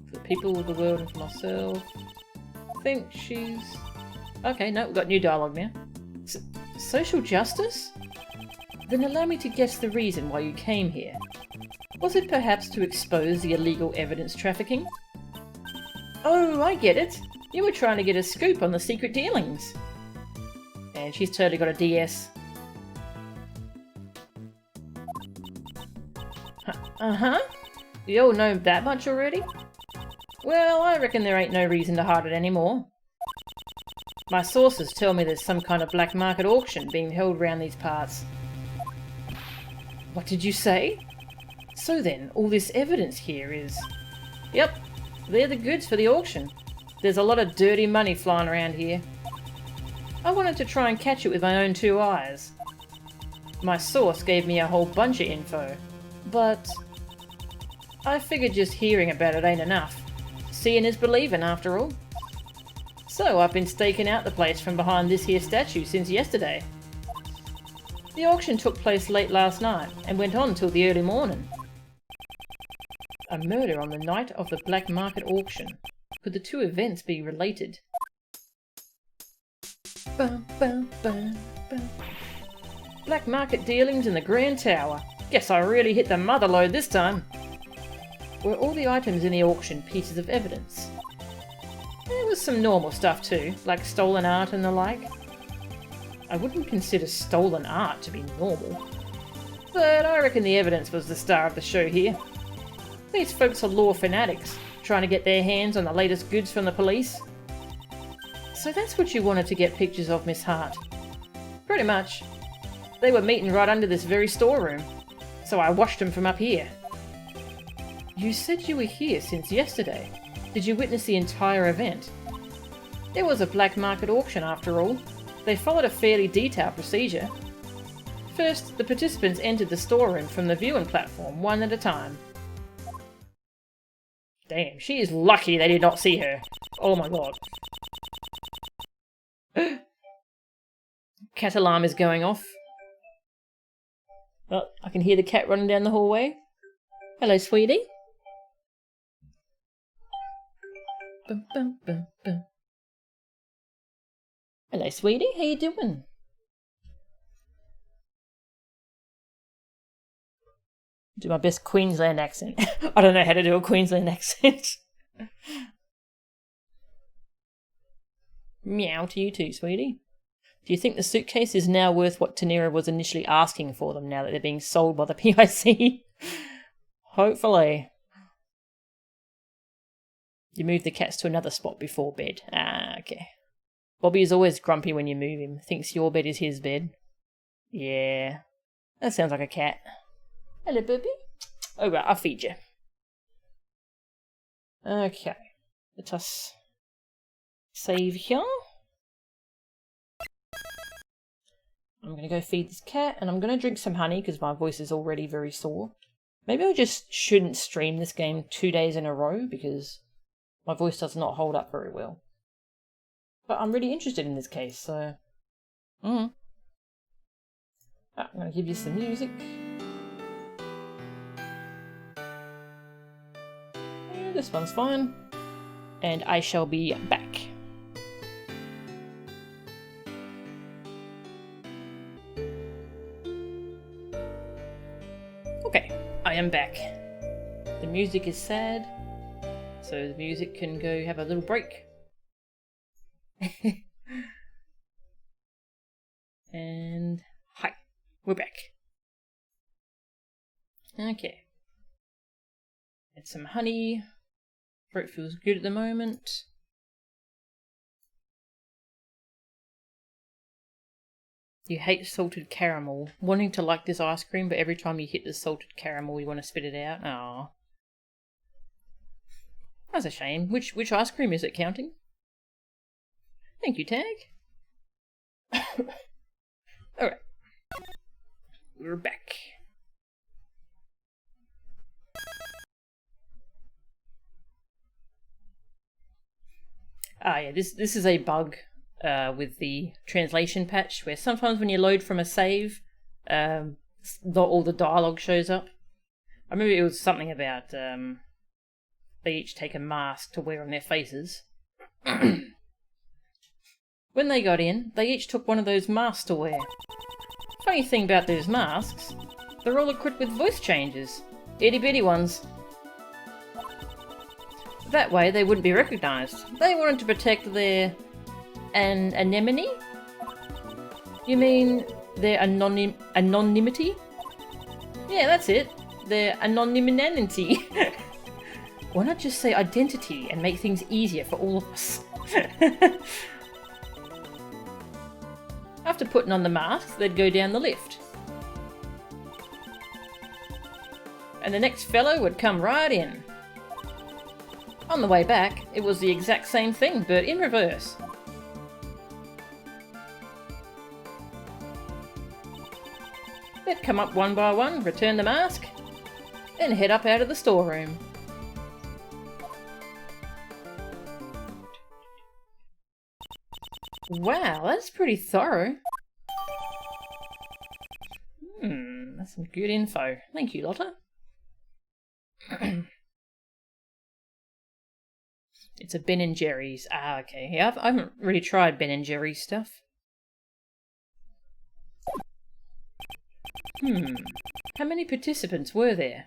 A: For the people of the world and for myself. I think she's... Okay, no, we've got new dialogue now. Social justice? Then allow me to guess the reason why you came here. Was it perhaps to expose the illegal evidence trafficking? Oh, I get it. You were trying to get a scoop on the secret dealings. And she's totally got a DS. Uh-huh? You all know that much already? Well, I reckon there ain't no reason to hide it anymore. My sources tell me there's some kind of black market auction being held around these parts. What did you say? So then, all this evidence here is... Yep, they're the goods for the auction. There's a lot of dirty money flying around here. I wanted to try and catch it with my own two eyes. My source gave me a whole bunch of info, but... I figured just hearing about it ain't enough. Seeing is believing, after all. So I've been staking out the place from behind this here statue since yesterday. The auction took place late last night and went on till the early morning. A murder on the night of the black market auction. Could the two events be related? Bum, bum, bum, bum. Black market dealings in the Grand Tower. Guess I really hit the mother lode this time. Were all the items in the auction pieces of evidence? There was some normal stuff too, like stolen art and the like. I wouldn't consider stolen art to be normal. But I reckon the evidence was the star of the show here. These folks are law fanatics, trying to get their hands on the latest goods from the police. So that's what you wanted to get pictures of, Miss Hart? Pretty much. They were meeting right under this very storeroom, so I watched them from up here. You said you were here since yesterday. Did you witness the entire event? There was a black market auction after all. They followed a fairly detailed procedure. First, the participants entered the storeroom from the viewing platform one at a time. Damn, she is lucky they did not see her. Oh my god. Cat alarm is going off. Oh, I can hear the cat running down the hallway. Hello, sweetie. Bum, bum, bum, bum. Hello, sweetie. How you doing? Do my best Queensland accent. I don't know how to do a Queensland accent. Meow to you too, sweetie. Do you think the suitcase is now worth what Tanira was initially asking for them now that they're being sold by the PIC? Hopefully. You move the cats to another spot before bed. Ah, okay. Bobby is always grumpy when you move him. Thinks your bed is his bed. Yeah. That sounds like a cat. Hello, Bobby. Oh, right, I'll feed you. Okay. Let us save here. I'm going to go feed this cat, and I'm going to drink some honey because my voice is already very sore. Maybe I just shouldn't stream this game 2 days in a row because my voice does not hold up very well. But I'm really interested in this case, so... I'm going to give you some music. Yeah, this one's fine. And I shall be back. Okay, I am back. The music is sad, so the music can go have a little break. And hi, we're back. Okay. Had some honey. Throat feels good at the moment. You hate salted caramel. Wanting to like this ice cream, but every time you hit the salted caramel you want to spit it out. Aww. That's a shame. Which ice cream is it counting? Thank you, Tag. Alright. We're back. Ah, yeah, this is a bug with the translation patch where sometimes when you load from a save, not all the dialogue shows up. I remember it was something about they each take a mask to wear on their faces. When they got in, they each took one of those masks to wear. Funny thing about those masks, they're all equipped with voice changes. Itty bitty ones. That way they wouldn't be recognised. They wanted to protect their anonymity? You mean their anonymity? Yeah, that's it. Their anonymity. Why not just say identity and make things easier for all of us? After putting on the mask, they'd go down the lift. And the next fellow would come right in. On the way back, it was the exact same thing, but in reverse. They'd come up one by one, return the mask, and head up out of the storeroom. Wow, that's pretty thorough. That's some good info. Thank you, Lotta. It's a Ben & Jerry's. Ah, okay. Yeah, I haven't really tried Ben & Jerry's stuff. How many participants were there?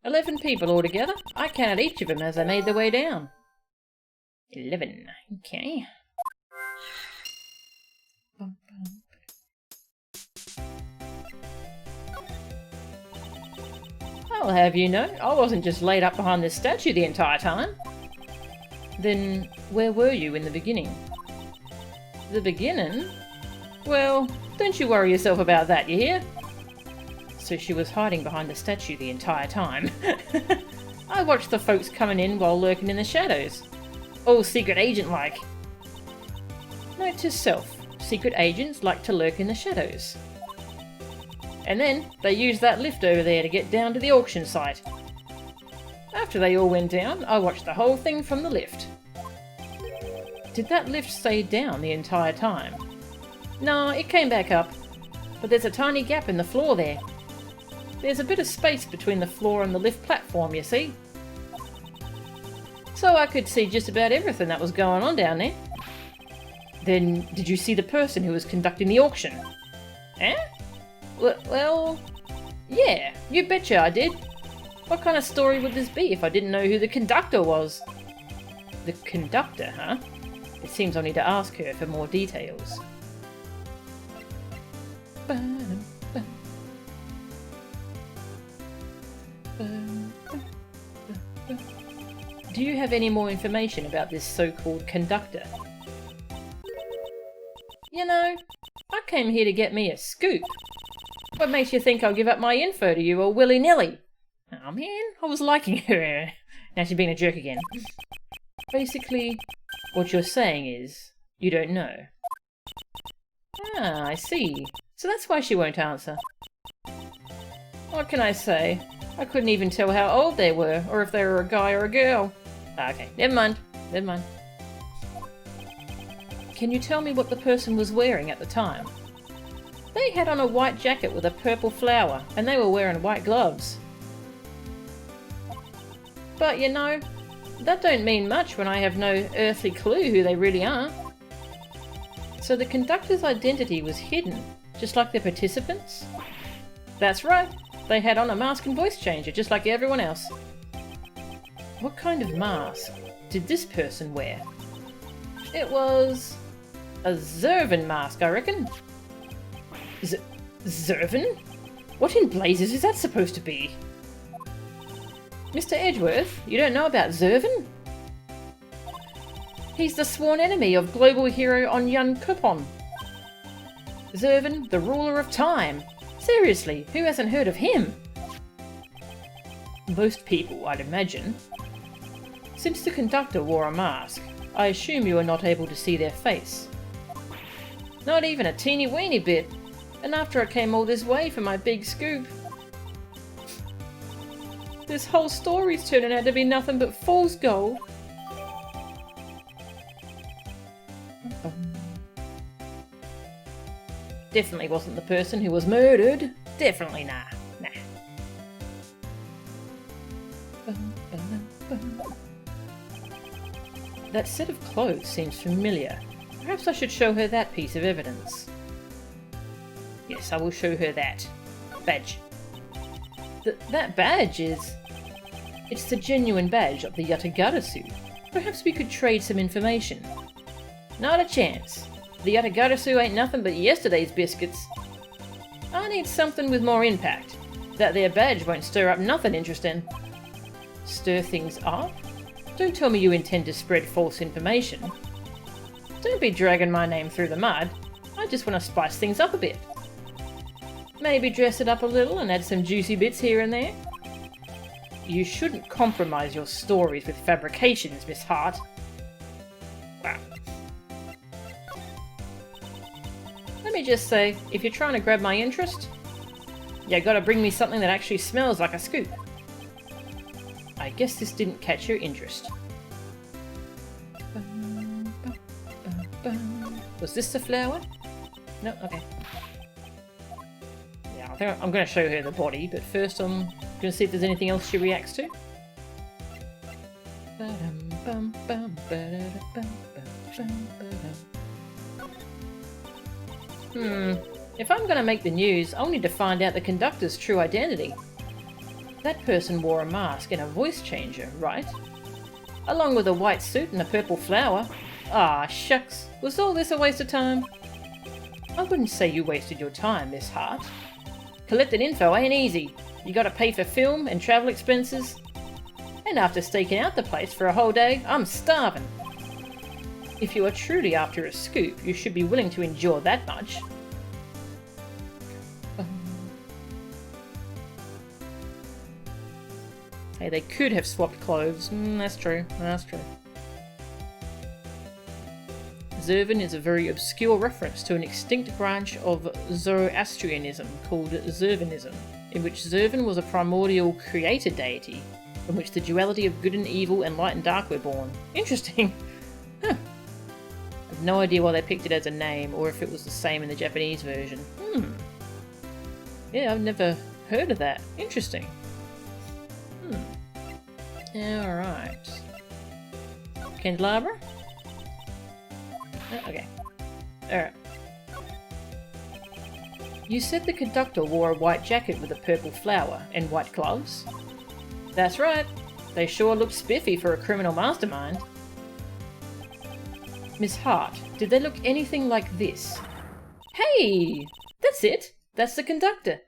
A: 11 people altogether. I counted each of them as they made their way down. 11. Okay. I'll have you know, I wasn't just laid up behind this statue the entire time. Then, where were you in the beginning? The beginning? Well, don't you worry yourself about that, you hear? So she was hiding behind the statue the entire time. I watched the folks coming in while lurking in the shadows. All secret agent-like. Note to self, secret agents like to lurk in the shadows. And then, they used that lift over there to get down to the auction site. After they all went down, I watched the whole thing from the lift. Did that lift stay down the entire time? No, it came back up. But there's a tiny gap in the floor there. There's a bit of space between the floor and the lift platform, you see. So I could see just about everything that was going on down there. Then, did you see the person who was conducting the auction? Eh? Well, yeah, you betcha I did. What kind of story would this be if I didn't know who the conductor was? The conductor, huh? It seems I'll need to ask her for more details. Do you have any more information about this so-called conductor? You know, I came here to get me a scoop. What makes you think I'll give up my info to you all willy-nilly? Oh man, I was liking her. Now she's being a jerk again. Basically, what you're saying is, you don't know. Ah, I see. So that's why she won't answer. What can I say? I couldn't even tell how old they were, or if they were a guy or a girl. Okay, never mind. Never mind. Can you tell me what the person was wearing at the time? They had on a white jacket with a purple flower, and they were wearing white gloves. But you know, that don't mean much when I have no earthly clue who they really are. So the conductor's identity was hidden, just like the participants? That's right, they had on a mask and voice changer, just like everyone else. What kind of mask did this person wear? It was a Zervin mask, I reckon. Zervin? What in blazes is that supposed to be? Mr. Edgeworth, you don't know about Zervin? He's the sworn enemy of global hero Onyan Kupon. Zervin, the ruler of time. Seriously, who hasn't heard of him? Most people, I'd imagine. Since the conductor wore a mask, I assume you are not able to see their face. Not even a teeny weeny bit. And after I came all this way for my big scoop. This whole story's turning out to be nothing but fool's gold. Definitely wasn't the person who was murdered. Definitely nah. That set of clothes seems familiar. Perhaps I should show her that piece of evidence. Yes, I will show her that. Badge. That badge is... It's the genuine badge of the Yatagarasu. Perhaps we could trade some information. Not a chance. The Yatagarasu ain't nothing but yesterday's biscuits. I need something with more impact. That there badge won't stir up nothing interesting. Stir things up? Don't tell me you intend to spread false information. Don't be dragging my name through the mud. I just want to spice things up a bit. Maybe dress it up a little and add some juicy bits here and there. You shouldn't compromise your stories with fabrications, Miss Hart. Wow. Let me just say, if you're trying to grab my interest, you gotta bring me something that actually smells like a scoop. I guess this didn't catch your interest. Was this the flower? No? Okay. Yeah, I think I'm going to show her the body, but first I'm going to see if there's anything else she reacts to. If I'm going to make the news, I'll need to find out the conductor's true identity. That person wore a mask and a voice changer, right? Along with a white suit and a purple flower. Ah, shucks. Was all this a waste of time? I wouldn't say you wasted your time, Miss Hart. Collecting info ain't easy. You gotta pay for film and travel expenses. And after staking out the place for a whole day, I'm starving. If you are truly after a scoop, you should be willing to endure that much. Hey, they could have swapped clothes. That's true. That's true. Zervin is a very obscure reference to an extinct branch of Zoroastrianism called Zervinism, in which Zervin was a primordial creator deity, from which the duality of good and evil and light and dark were born. Interesting. Huh. I've no idea why they picked it as a name, or if it was the same in the Japanese version. Yeah, I've never heard of that. Interesting. Alright. Candelabra? Oh, okay. Alright. You said the conductor wore a white jacket with a purple flower and white gloves? That's right. They sure look spiffy for a criminal mastermind. Miss Hart, did they look anything like this? Hey! That's it! That's the conductor!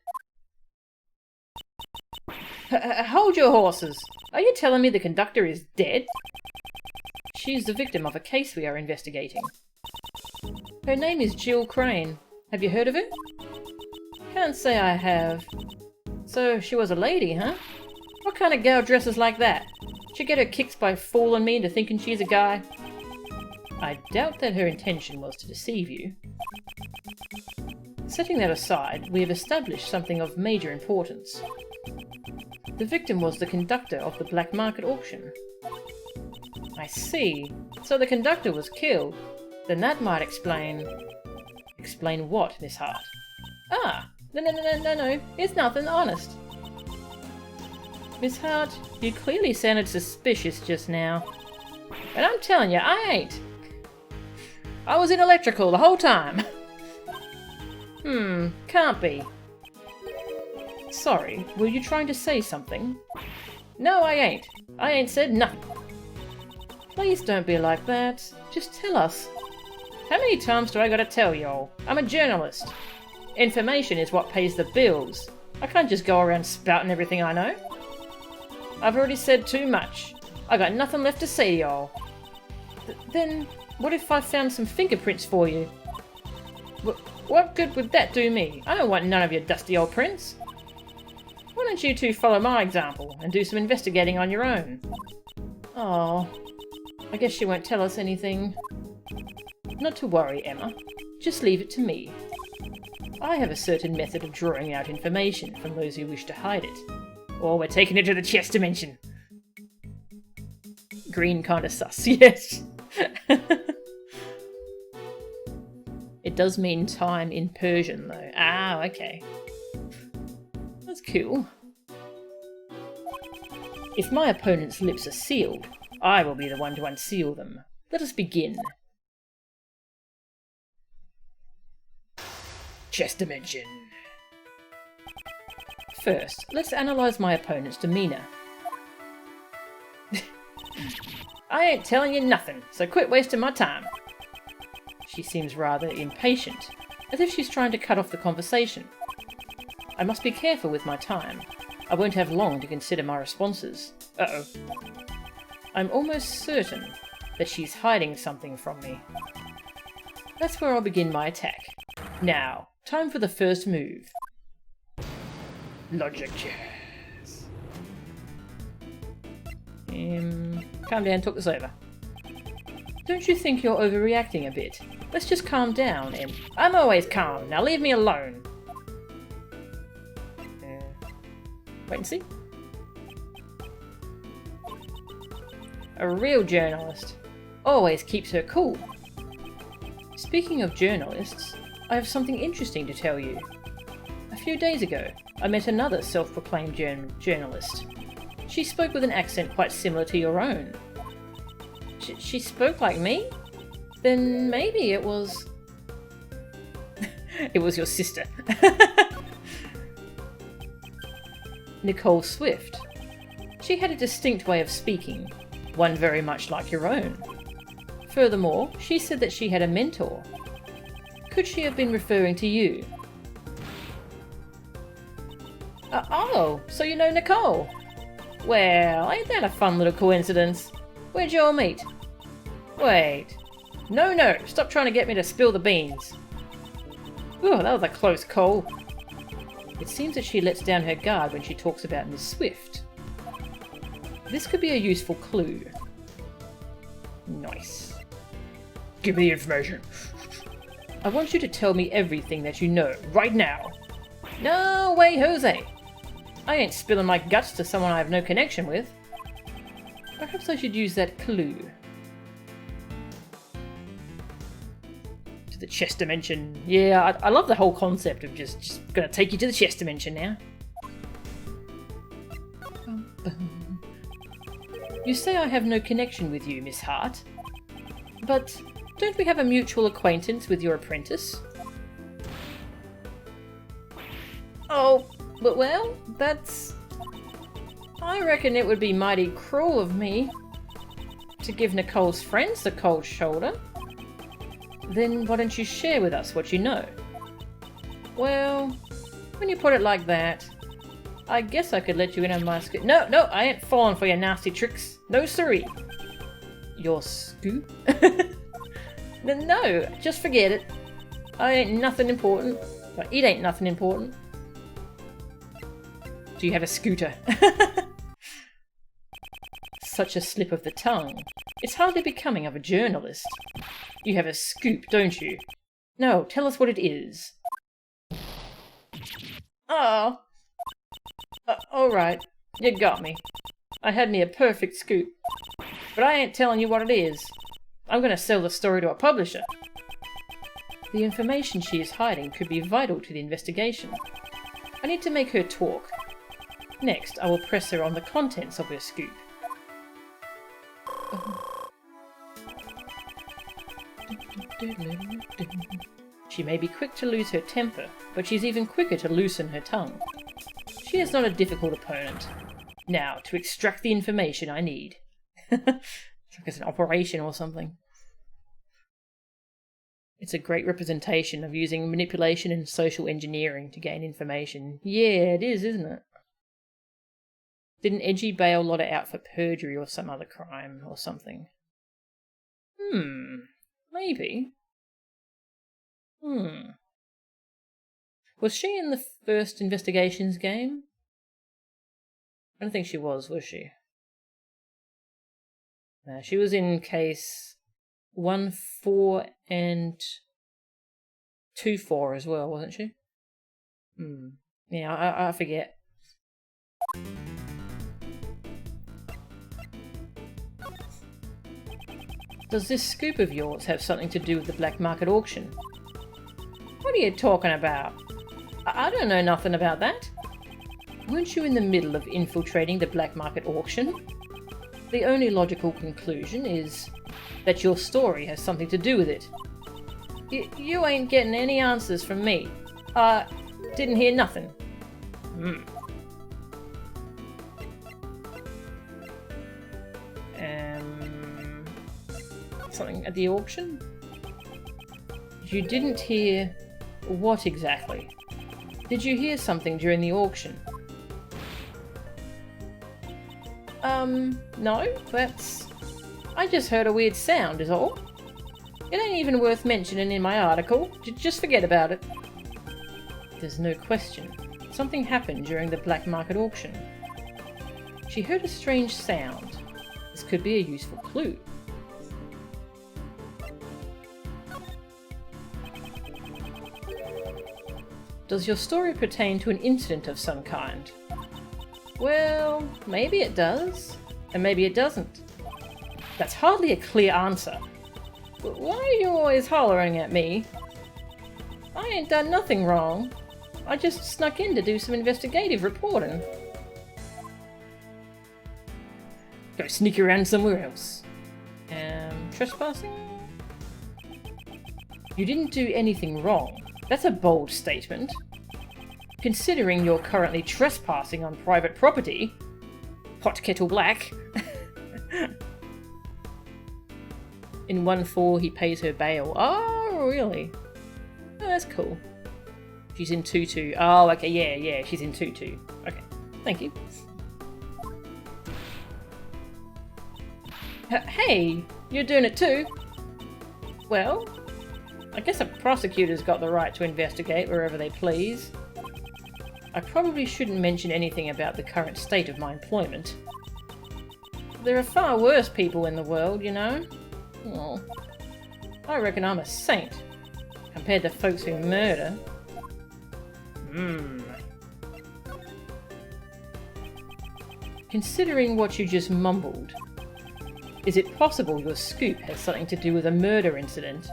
A: Hold your horses! Are you telling me the conductor is dead? She's the victim of a case we are investigating. Her name is Jill Crane. Have you heard of her? Can't say I have. So, she was a lady, huh? What kind of girl dresses like that? She get her kicks by fooling me into thinking she's a guy? I doubt that her intention was to deceive you. Setting that aside, we have established something of major importance. The victim was the conductor of the black market auction. I see. So the conductor was killed. Then that might explain... Explain what, Miss Hart? Ah! No. It's nothing, honest. Miss Hart, you clearly sounded suspicious just now. And I'm telling you, I ain't. I was in electrical the whole time. Can't be. Sorry, were you trying to say something? No, I ain't. I ain't said nothing. Please don't be like that. Just tell us. How many times do I gotta tell y'all? I'm a journalist. Information is what pays the bills. I can't just go around spouting everything I know. I've already said too much. I got nothing left to say to y'all. Then, what if I found some fingerprints for you? What good would that do me? I don't want none of your dusty old prints. Why don't you two follow my example and do some investigating on your own? Oh, I guess she won't tell us anything. Not to worry, Emma. Just leave it to me. I have a certain method of drawing out information from those who wish to hide it. Or we're taking it to the chess dimension. Green kinda sus, yes. It does mean time in Persian, though. Ah, okay. That's cool. If my opponent's lips are sealed, I will be the one to unseal them. Let us begin. Chess dimension. First, let's analyse my opponent's demeanour. I ain't telling you nothing, so quit wasting my time. She seems rather impatient, as if she's trying to cut off the conversation. I must be careful with my time. I won't have long to consider my responses. Uh-oh. I'm almost certain that she's hiding something from me. That's where I'll begin my attack. Now, time for the first move. Logic chess. Calm down, talk this over. Don't you think you're overreacting a bit? Let's just calm down, Em. I'm always calm, now leave me alone. Wait and see. A real journalist always keeps her cool. Speaking of journalists, I have something interesting to tell you. A few days ago, I met another self-proclaimed journalist. She spoke with an accent quite similar to your own. She spoke like me? Then maybe it was... It was your sister. Nicole Swift. She had a distinct way of speaking, one very much like your own. Furthermore, she said that she had a mentor. Could she have been referring to you? Oh, so you know Nicole? Well, ain't that a fun little coincidence? Where'd you all meet? Wait. No, stop trying to get me to spill the beans. Ooh, that was a close call. It seems that she lets down her guard when she talks about Miss Swift. This could be a useful clue. Nice. Give me the information. I want you to tell me everything that you know, right now. No way, Jose. I ain't spilling my guts to someone I have no connection with. Perhaps I should use that clue. To the chess dimension. Yeah, I love the whole concept of just gonna take you to the chess dimension now. You say I have no connection with you, Miss Hart. But don't we have a mutual acquaintance with your apprentice? Oh, but well, that's... I reckon it would be mighty cruel of me to give Nicole's friends the cold shoulder. Then why don't you share with us what you know? Well, when you put it like that, I guess I could let you in on my scoop. No, I ain't falling for your nasty tricks. No siree. Your scoop? No, just forget it. I ain't nothing important. But it ain't nothing important. Do you have a scooter? Such a slip of the tongue. It's hardly becoming of a journalist. You have a scoop, don't you? No, tell us what it is. Oh. Alright. You got me. I had me a perfect scoop. But I ain't telling you what it is. I'm going to sell the story to a publisher. The information she is hiding could be vital to the investigation. I need to make her talk. Next, I will press her on the contents of her scoop. She may be quick to lose her temper, but she's even quicker to loosen her tongue. She is not a difficult opponent. Now, to extract the information I need. It's like it's an operation or something. It's a great representation of using manipulation and social engineering to gain information. Yeah, it is, isn't it? Didn't Edgy bail Lotta out for perjury or some other crime or something? Maybe. Was she in the first investigations game? I don't think she was she? No, she was in case 1, 4 and 2, 4 as well, wasn't she? Yeah, I forget. Does this scoop of yours have something to do with the black market auction? What are you talking about? I don't know nothing about that. Weren't you in the middle of infiltrating the black market auction? The only logical conclusion is that your story has something to do with it. You ain't getting any answers from me. Didn't hear nothing. Something at the auction? You didn't hear what exactly? Did you hear something during the auction? No, that's... I just heard a weird sound is all. It ain't even worth mentioning in my article. Just forget about it. There's no question. Something happened during the black market auction. She heard a strange sound. This could be a useful clue. Does your story pertain to an incident of some kind? Well, maybe it does, and maybe it doesn't. That's hardly a clear answer. But why are you always hollering at me? I ain't done nothing wrong. I just snuck in to do some investigative reporting. Go sneak around somewhere else. Trespassing? You didn't do anything wrong. That's a bold statement. Considering you're currently trespassing on private property. Pot kettle black. In 1-4 he pays her bail. Oh, really? Oh, that's cool. She's in 2-2. Oh, okay, yeah, she's in 2-2. Okay, thank you. Hey, you're doing it too? Well, I guess a prosecutor's got the right to investigate wherever they please. I probably shouldn't mention anything about the current state of my employment. There are far worse people in the world, you know. Oh, I reckon I'm a saint, compared to folks who murder. Considering what you just mumbled, is it possible your scoop has something to do with a murder incident?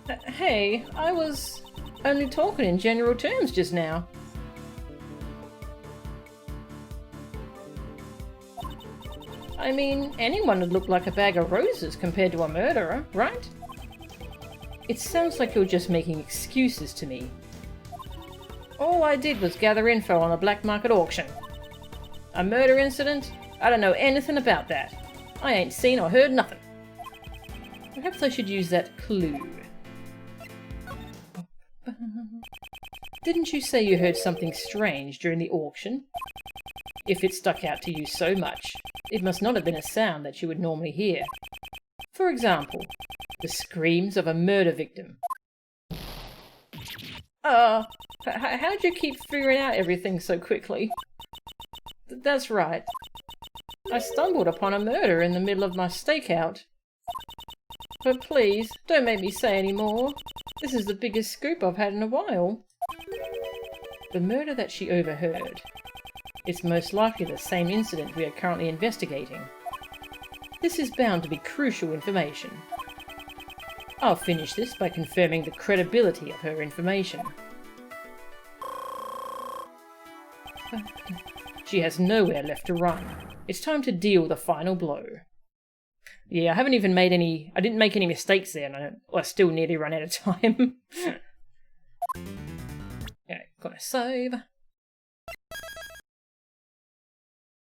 A: Hey, I was only talking in general terms just now. I mean, anyone would look like a bag of roses compared to a murderer, right? It sounds like you're just making excuses to me. All I did was gather info on a black market auction. A murder incident? I don't know anything about that. I ain't seen or heard nothing. Perhaps I should use that clue. Didn't you say you heard something strange during the auction? If it stuck out to you so much, it must not have been a sound that you would normally hear. For example, the screams of a murder victim. How'd you keep figuring out everything so quickly? That's right. I stumbled upon a murder in the middle of my stakeout. But please, don't make me say any more. This is the biggest scoop I've had in a while. The murder that she overheard. It's most likely the same incident we are currently investigating. This is bound to be crucial information. I'll finish this by confirming the credibility of her information. She has nowhere left to run. It's time to deal the final blow. Yeah, I haven't even made any... I didn't make any mistakes there, and I still nearly run out of time. Okay, gotta save.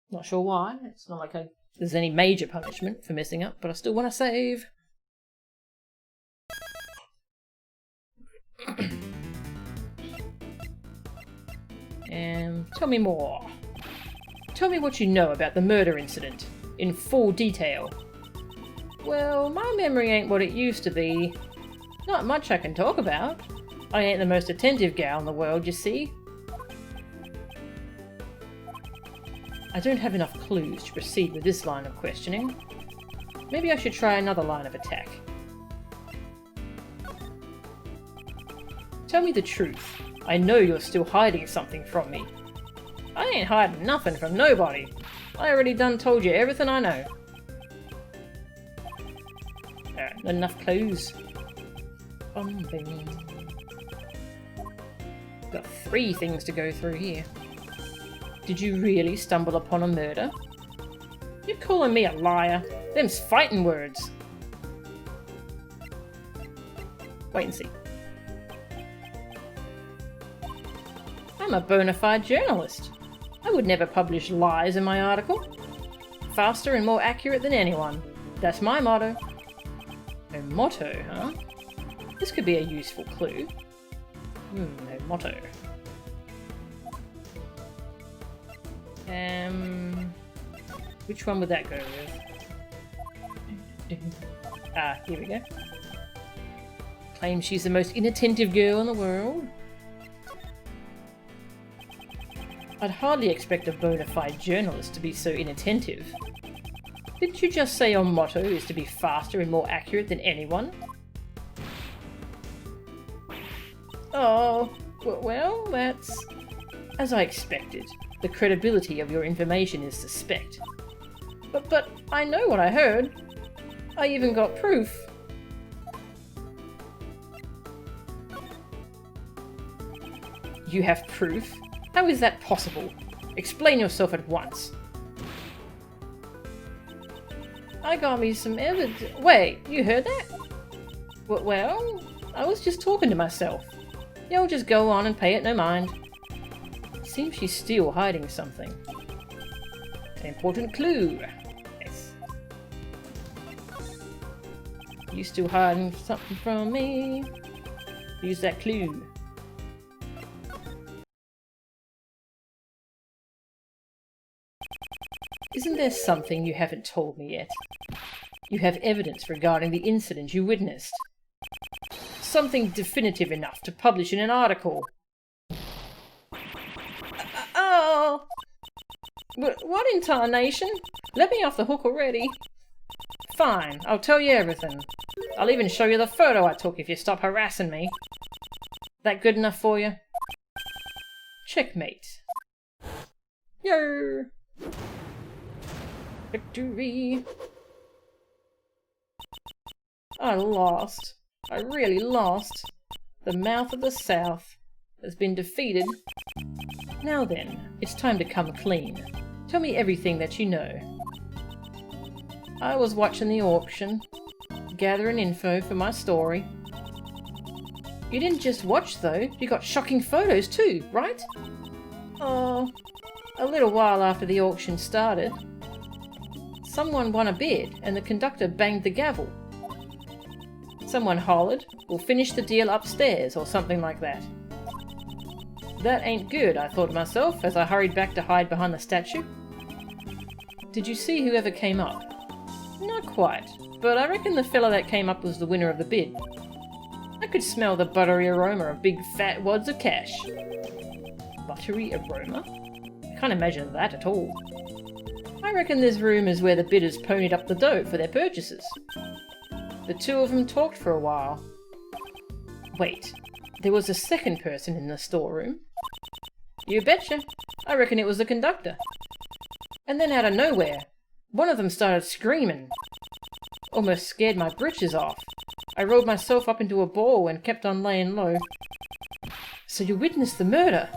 A: Not sure why. It's not like there's any major punishment for messing up, but I still want to save. Tell me more. Tell me what you know about the murder incident, in full detail. Well, my memory ain't what it used to be. Not much I can talk about. I ain't the most attentive gal in the world, you see. I don't have enough clues to proceed with this line of questioning. Maybe I should try another line of attack. Tell me the truth. I know you're still hiding something from me. I ain't hiding nothing from nobody. I already done told you everything I know. Not enough clues. Got 3 things to go through here. Did you really stumble upon a murder? You're calling me a liar. Them's fighting words. Wait and see. I'm a bona fide journalist. I would never publish lies in my article. Faster and more accurate than anyone. That's my motto. A motto, huh? This could be a useful clue. No motto. Which one would that go with? Here we go. Claims she's the most inattentive girl in the world. I'd hardly expect a bona fide journalist to be so inattentive. Didn't you just say your motto is to be faster and more accurate than anyone? Oh, well, that's... As I expected, the credibility of your information is suspect. But I know what I heard. I even got proof. You have proof? How is that possible? Explain yourself at once. I got me some evidence. Wait, you heard that? Well, I was just talking to myself. You'll just go on and pay it no mind. Seems she's still hiding something. An important clue. Yes. You still hiding something from me? Use that clue. Isn't there something you haven't told me yet? You have evidence regarding the incident you witnessed. Something definitive enough to publish in an article. Oh! What in tarnation? Let me off the hook already. Fine, I'll tell you everything. I'll even show you the photo I took if you stop harassing me. That good enough for you? Checkmate. Yer! Victory! I lost. I really lost. The mouth of the South has been defeated. Now then, it's time to come clean. Tell me everything that you know. I was watching the auction, gathering info for my story. You didn't just watch though, you got shocking photos too, right? Oh, a little while after the auction started, someone won a bid and the conductor banged the gavel. Someone hollered, "We'll finish the deal upstairs," or something like that. That ain't good, I thought to myself as I hurried back to hide behind the statue. Did you see whoever came up? Not quite, but I reckon the fella that came up was the winner of the bid. I could smell the buttery aroma of big fat wads of cash. Buttery aroma? I can't imagine that at all. I reckon this room is where the bidders ponied up the dough for their purchases. The two of them talked for a while. Wait, there was a second person in the storeroom? You betcha. I reckon it was the conductor. And then out of nowhere, one of them started screaming. Almost scared my britches off. I rolled myself up into a ball and kept on laying low. So you witnessed the murder?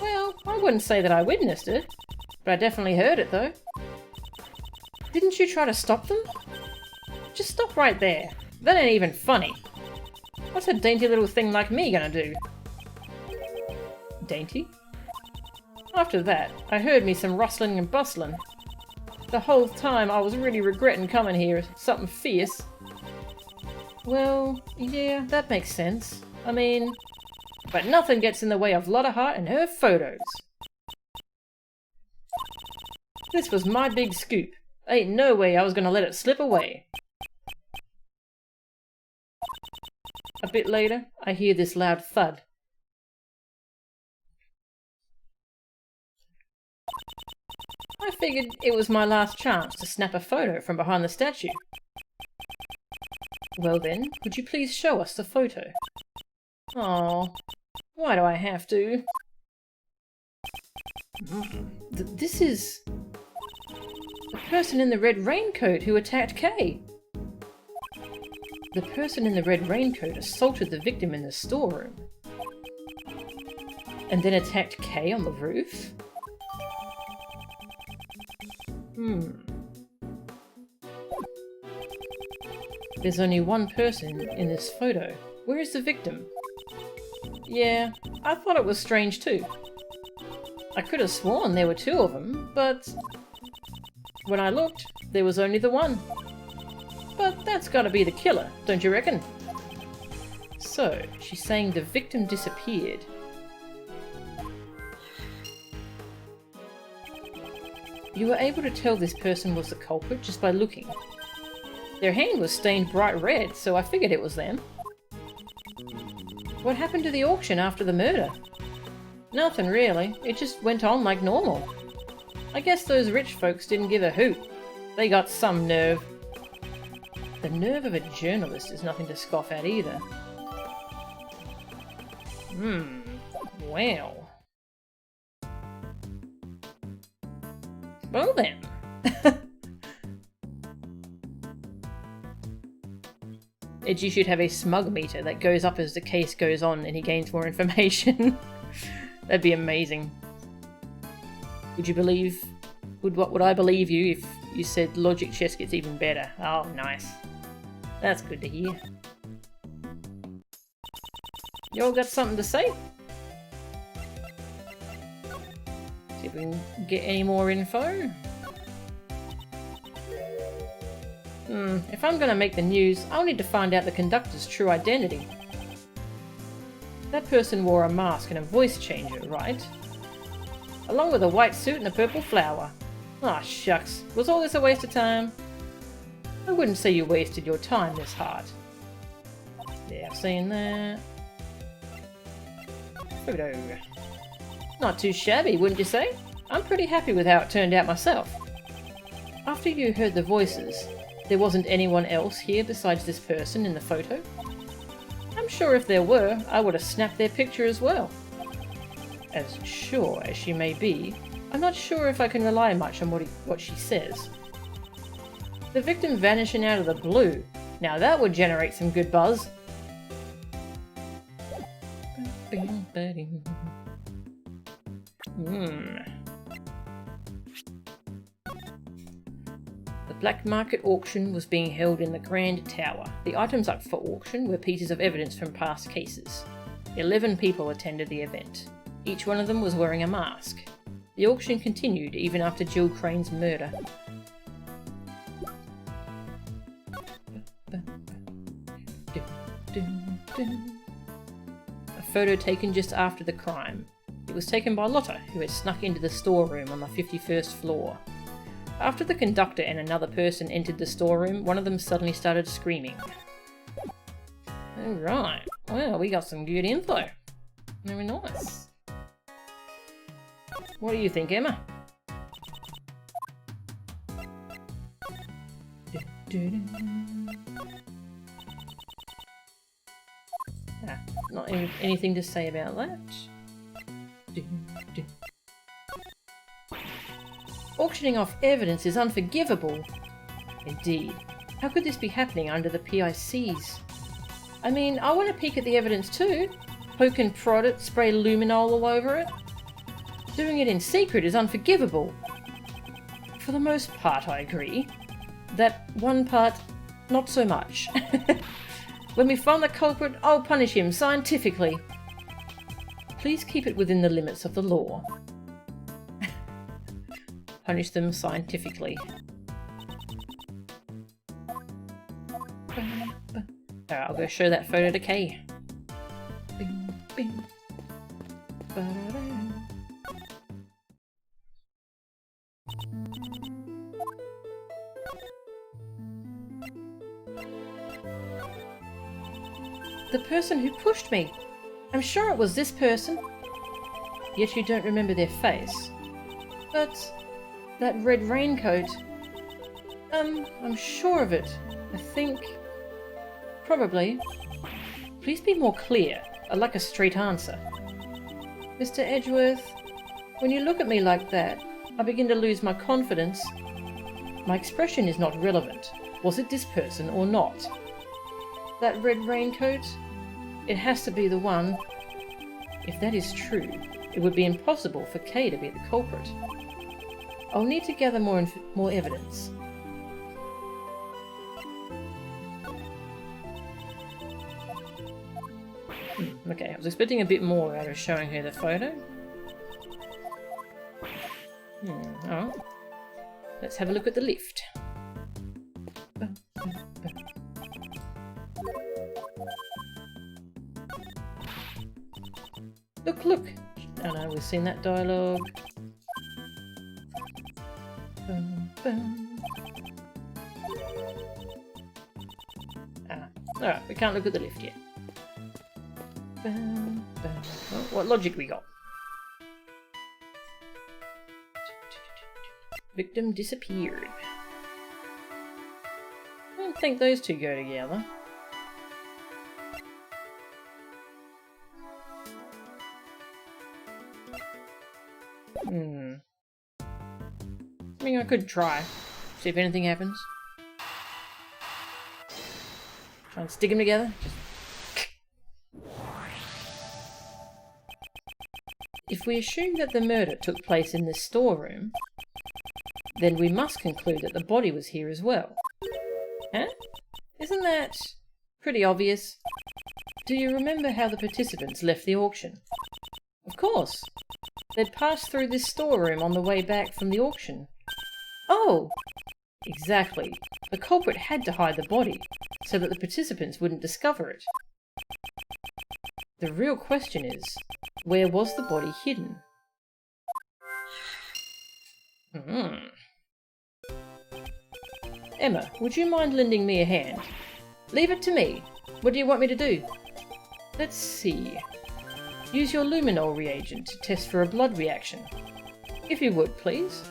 A: Well, I wouldn't say that I witnessed it, but I definitely heard it though. Didn't you try to stop them? Just stop right there. That ain't even funny. What's a dainty little thing like me gonna do? Dainty? After that, I heard me some rustling and bustling. The whole time I was really regretting coming here, something fierce. Well, yeah, that makes sense. I mean, but nothing gets in the way of Lotta Hart and her photos. This was my big scoop. Ain't no way I was gonna let it slip away. A bit later, I hear this loud thud. I figured it was my last chance to snap a photo from behind the statue. Well then, would you please show us the photo? Oh, why do I have to? This is the person in the red raincoat who attacked Kay. The person in the red raincoat assaulted the victim in the storeroom. And then attacked Kay on the roof? There's only one person in this photo. Where is the victim? Yeah, I thought it was strange too. I could have sworn there were two of them, but when I looked, there was only the one. But that's gotta be the killer, don't you reckon? So, she's saying the victim disappeared. You were able to tell this person was the culprit just by looking. Their hand was stained bright red, so I figured it was them. What happened to the auction after the murder? Nothing really, it just went on like normal. I guess those rich folks didn't give a hoot. They got some nerve. The nerve of a journalist is nothing to scoff at either. Wow. Well then. Edgy should have a smug meter that goes up as the case goes on and he gains more information. That'd be amazing. Would you believe... Would I believe you if you said Logic Chess gets even better? Oh, nice. That's good to hear. You all got something to say? See if we can get any more info. If I'm gonna make the news, I'll need to find out the conductor's true identity. That person wore a mask and a voice changer, right? Along with a white suit and a purple flower. Aw, shucks. Was all this a waste of time? I wouldn't say you wasted your time, Miss Hart. Yeah, I've seen that. Photo. Not too shabby, wouldn't you say? I'm pretty happy with how it turned out myself. After you heard the voices, there wasn't anyone else here besides this person in the photo? I'm sure if there were, I would have snapped their picture as well. As sure as she may be, I'm not sure if I can rely much on what she says. The victim vanishing out of the blue, Now that would generate some good buzz. The black market auction was being held in the Grand Tower. The items up for auction were pieces of evidence from past cases. 11 people attended the event. Each one of them was wearing a mask. The auction continued even after Jill Crane's murder. A photo taken just after the crime. It was taken by Lotta, who had snuck into the storeroom on the 51st floor. After the conductor and another person entered the storeroom, one of them suddenly started screaming. Alright, well, we got some good info. Very nice. What do you think, Emma? Not anything to say about that. Auctioning off evidence is unforgivable. Indeed. How could this be happening under the PICs? I mean, I want to peek at the evidence too. Poke and prod it, spray luminol all over it. Doing it in secret is unforgivable. For the most part, I agree. That one part, not so much. When we find the culprit, I'll punish him scientifically. Please keep it within the limits of the law. Punish them scientifically. Alright, I'll go show that photo to Kay. Bing, bing. The person who pushed me. I'm sure it was this person. Yet you don't remember their face. But that red raincoat. I'm sure of it. I think... Probably. Please be more clear. I'd like a straight answer. Mr. Edgeworth, when you look at me like that, I begin to lose my confidence. My expression is not relevant. Was it this person or not? That red raincoat? It has to be the one. If that is true, it would be impossible for Kay to be the culprit. I'll need to gather more evidence. Okay, I was expecting a bit more out of showing her the photo. Alright. Let's have a look at the lift. Look, look! Oh no, we've seen that dialogue. Alright, we can't look at the lift yet. Well, what logic we got? Victim disappeared. I don't think those two go together. I mean, I could try. See if anything happens. Try and stick them together. If we assume that the murder took place in this storeroom, then we must conclude that the body was here as well. Huh? Isn't that pretty obvious? Do you remember how the participants left the auction? Of course. They'd passed through this storeroom on the way back from the auction. Oh! Exactly. The culprit had to hide the body, so that the participants wouldn't discover it. The real question is, where was the body hidden? Emma, would you mind lending me a hand? Leave it to me. What do you want me to do? Let's see. Use your luminol reagent to test for a blood reaction. If you would, please.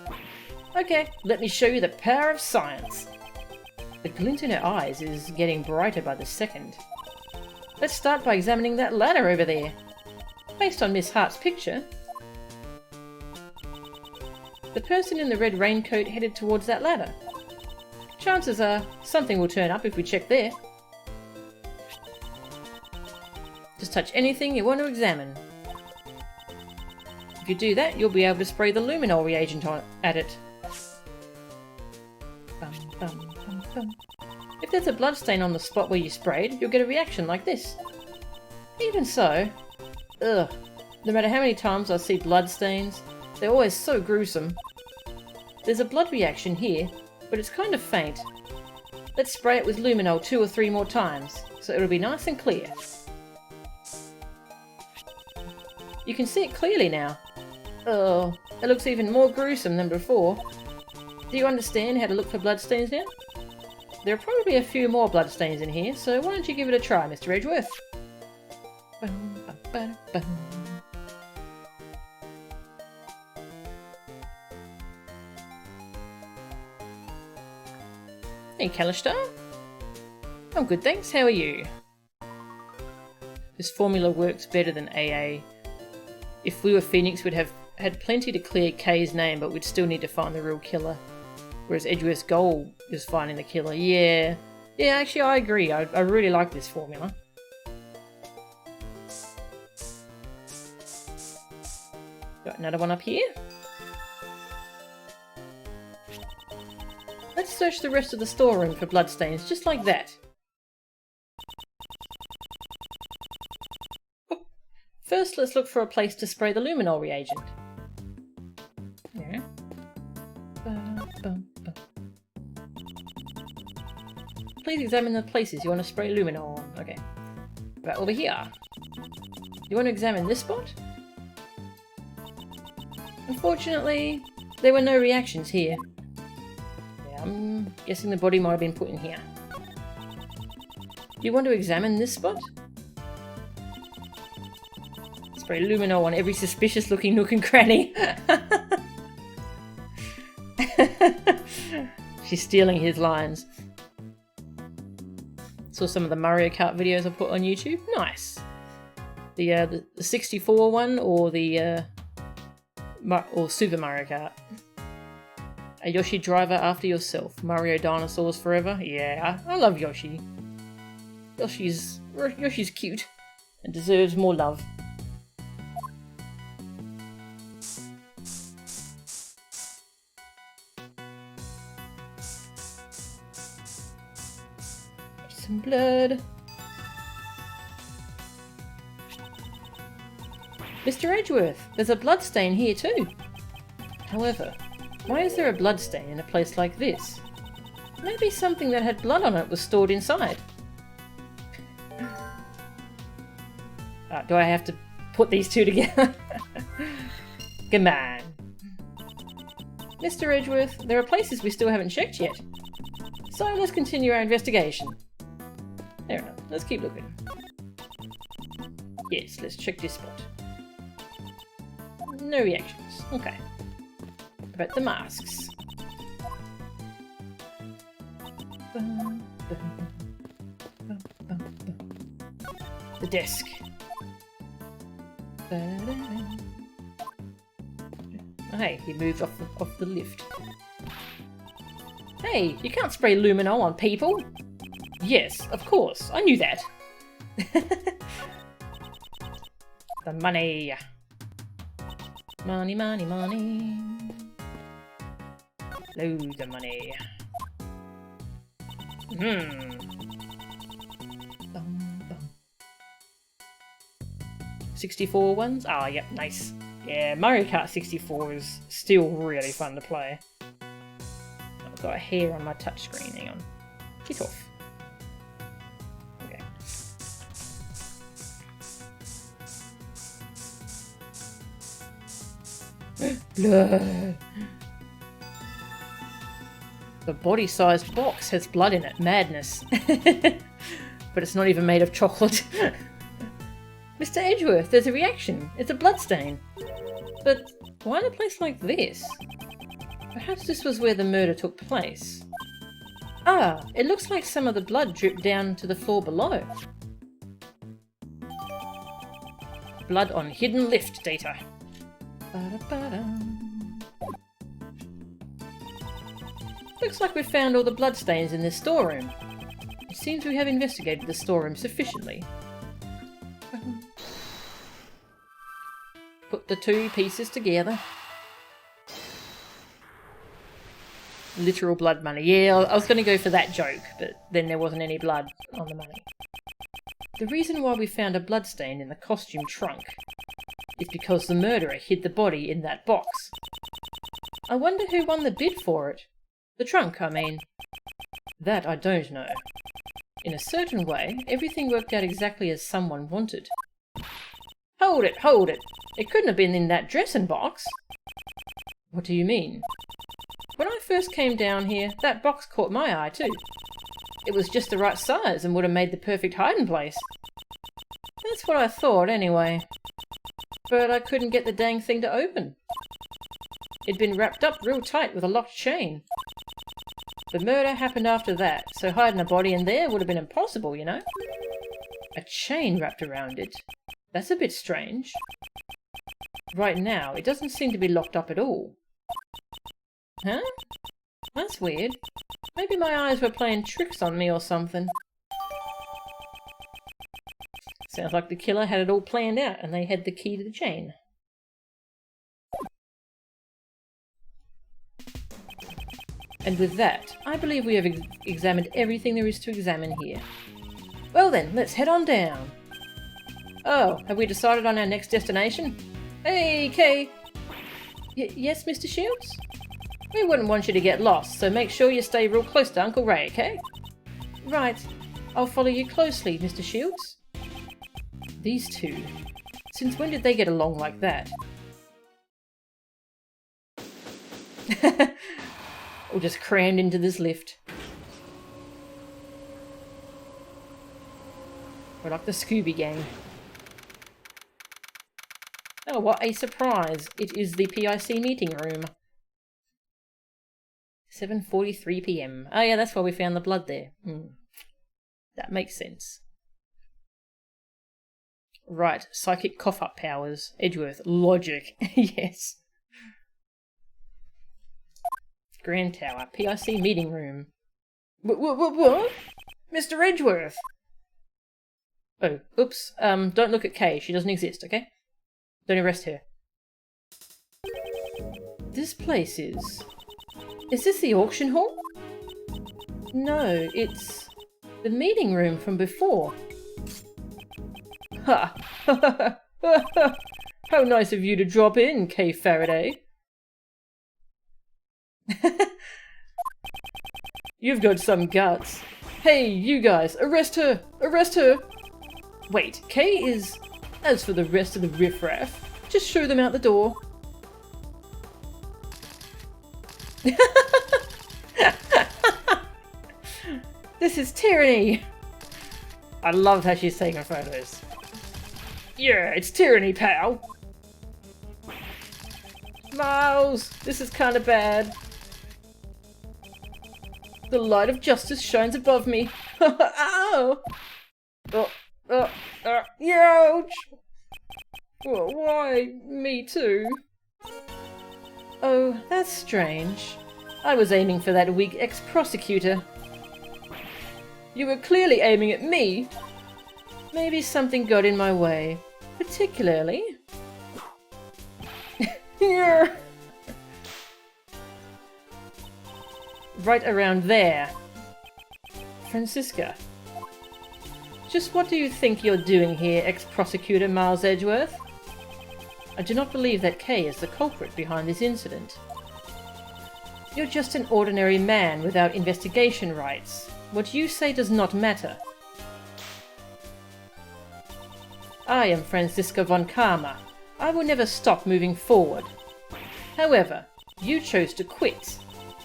A: Okay, let me show you the power of science. The glint in her eyes is getting brighter by the second. Let's start by examining that ladder over there. Based on Miss Hart's picture, the person in the red raincoat headed towards that ladder. Chances are something will turn up if we check there. Just touch anything you want to examine. If you do that, you'll be able to spray the luminol reagent at it. Bum, bum, bum, bum. If there's a bloodstain on the spot where you sprayed, you'll get a reaction like this. Even so, ugh, no matter how many times I see bloodstains, they're always so gruesome. There's a blood reaction here, but it's kind of faint. Let's spray it with luminol 2 or 3 more times, so it'll be nice and clear. You can see it clearly now. Oh, it looks even more gruesome than before. Do you understand how to look for bloodstains now? There are probably a few more bloodstains in here, so why don't you give it a try, Mr. Edgeworth? Hey, Callister. I'm good, thanks. How are you? This formula works better than AA. If we were Phoenix, we'd have had plenty to clear Kay's name, but we'd still need to find the real killer. Whereas Edgeworth's goal is finding the killer. Yeah, actually I agree. I really like this formula. Got another one up here. Let's search the rest of the storeroom for bloodstains, just like that. First, let's look for a place to spray the luminol reagent. Yeah. Please examine the places you want to spray luminol on. Okay. Right over here. You want to examine this spot? Unfortunately, there were no reactions here. Yeah, I'm guessing the body might have been put in here. You want to examine this spot? Spray luminol on every suspicious looking nook and cranny. She's stealing his lines. Saw some of the Mario Kart videos I put on YouTube. Nice. The 64 one or the Super Mario Kart. A Yoshi driver after yourself. Mario dinosaurs forever. Yeah, I love Yoshi. Yoshi's cute and deserves more love. Some blood. Mr. Edgeworth, there's a bloodstain here too. However, why is there a bloodstain in a place like this? Maybe something that had blood on it was stored inside. Do I have to put these two together? Come on. Mr. Edgeworth, there are places we still haven't checked yet. So let's continue our investigation. Fair enough. Let's keep looking. Yes, let's check this spot. No reactions. Okay. About the masks. The desk. Hey, he moved off the lift. Hey, you can't spray luminol on people. Yes, of course. I knew that. The money. Money, money, money. Loads of money. 64 ones? Ah, yep, nice. Yeah, Mario Kart 64 is still really fun to play. I've got a hair on my touchscreen, hang on. Get off. Okay. Blood! The body-sized box has blood in it. Madness. But it's not even made of chocolate. Mr. Edgeworth, there's a reaction. It's a bloodstain. But why in a place like this? Perhaps this was where the murder took place. Ah, it looks like some of the blood dripped down to the floor below. Blood on hidden lift data. Looks like we've found all the bloodstains in this storeroom. It seems we have investigated the storeroom sufficiently. Put the two pieces together. Literal blood money. Yeah, I was going to go for that joke, but then there wasn't any blood on the money. The reason why we found a bloodstain in the costume trunk is because the murderer hid the body in that box. I wonder who won the bid for it. The trunk, I mean. That I don't know. In a certain way, everything worked out exactly as someone wanted. Hold it, hold it! It couldn't have been in that dressing box! What do you mean? When I first came down here, that box caught my eye too. It was just the right size and would have made the perfect hiding place. That's what I thought, anyway. But I couldn't get the dang thing to open. It'd been wrapped up real tight with a locked chain. The murder happened after that, so hiding a body in there would have been impossible, you know? A chain wrapped around it? That's a bit strange. Right now, it doesn't seem to be locked up at all. Huh? That's weird. Maybe my eyes were playing tricks on me or something. Sounds like the killer had it all planned out and they had the key to the chain. And with that, I believe we have examined everything there is to examine here. Well then, let's head on down. Oh, have we decided on our next destination? Hey, Kay! Yes, Mr. Shields? We wouldn't want you to get lost, so make sure you stay real close to Uncle Ray, okay? Right. I'll follow you closely, Mr. Shields. These two. Since when did they get along like that? Or just crammed into this lift. We're like the Scooby Gang. Oh, what a surprise! It is the PIC meeting room. 7:43 PM. Oh yeah, that's why we found the blood there. That makes sense. Right, psychic cough-up powers. Edgeworth. Logic. Yes. Grand Tower. PIC meeting room. What? Mr. Edgeworth! Oh, oops. Don't look at Kay. She doesn't exist, okay? Don't arrest her. This place is... Is this the auction hall? No, it's... the meeting room from before. Ha! How nice of you to drop in, Kay Faraday. You've got some guts. Hey, you guys, arrest her! Arrest her! Wait, Kay is... As for the rest of the riffraff, just show them out the door. This is tyranny! I love how she's taking photos. Yeah, it's tyranny, pal! Miles, this is kinda bad. The light of justice shines above me. Ow! Ouch! Well, why me too? Oh, that's strange. I was aiming for that weak ex-prosecutor. You were clearly aiming at me. Maybe something got in my way. Particularly... Here! Right around there. Francisca. Just what do you think you're doing here, ex-prosecutor Miles Edgeworth? I do not believe that Kay is the culprit behind this incident. You're just an ordinary man without investigation rights. What you say does not matter. I am Francisca von Karma. I will never stop moving forward. However, you chose to quit.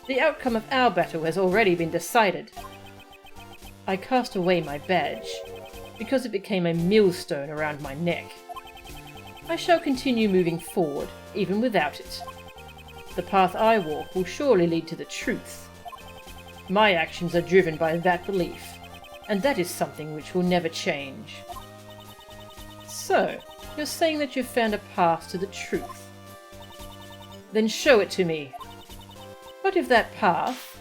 A: The outcome of our battle has already been decided. I cast away my badge, because it became a millstone around my neck. I shall continue moving forward, even without it. The path I walk will surely lead to the truth. My actions are driven by that belief, and that is something which will never change. So, you're saying that you've found a path to the truth. Then show it to me. What if that path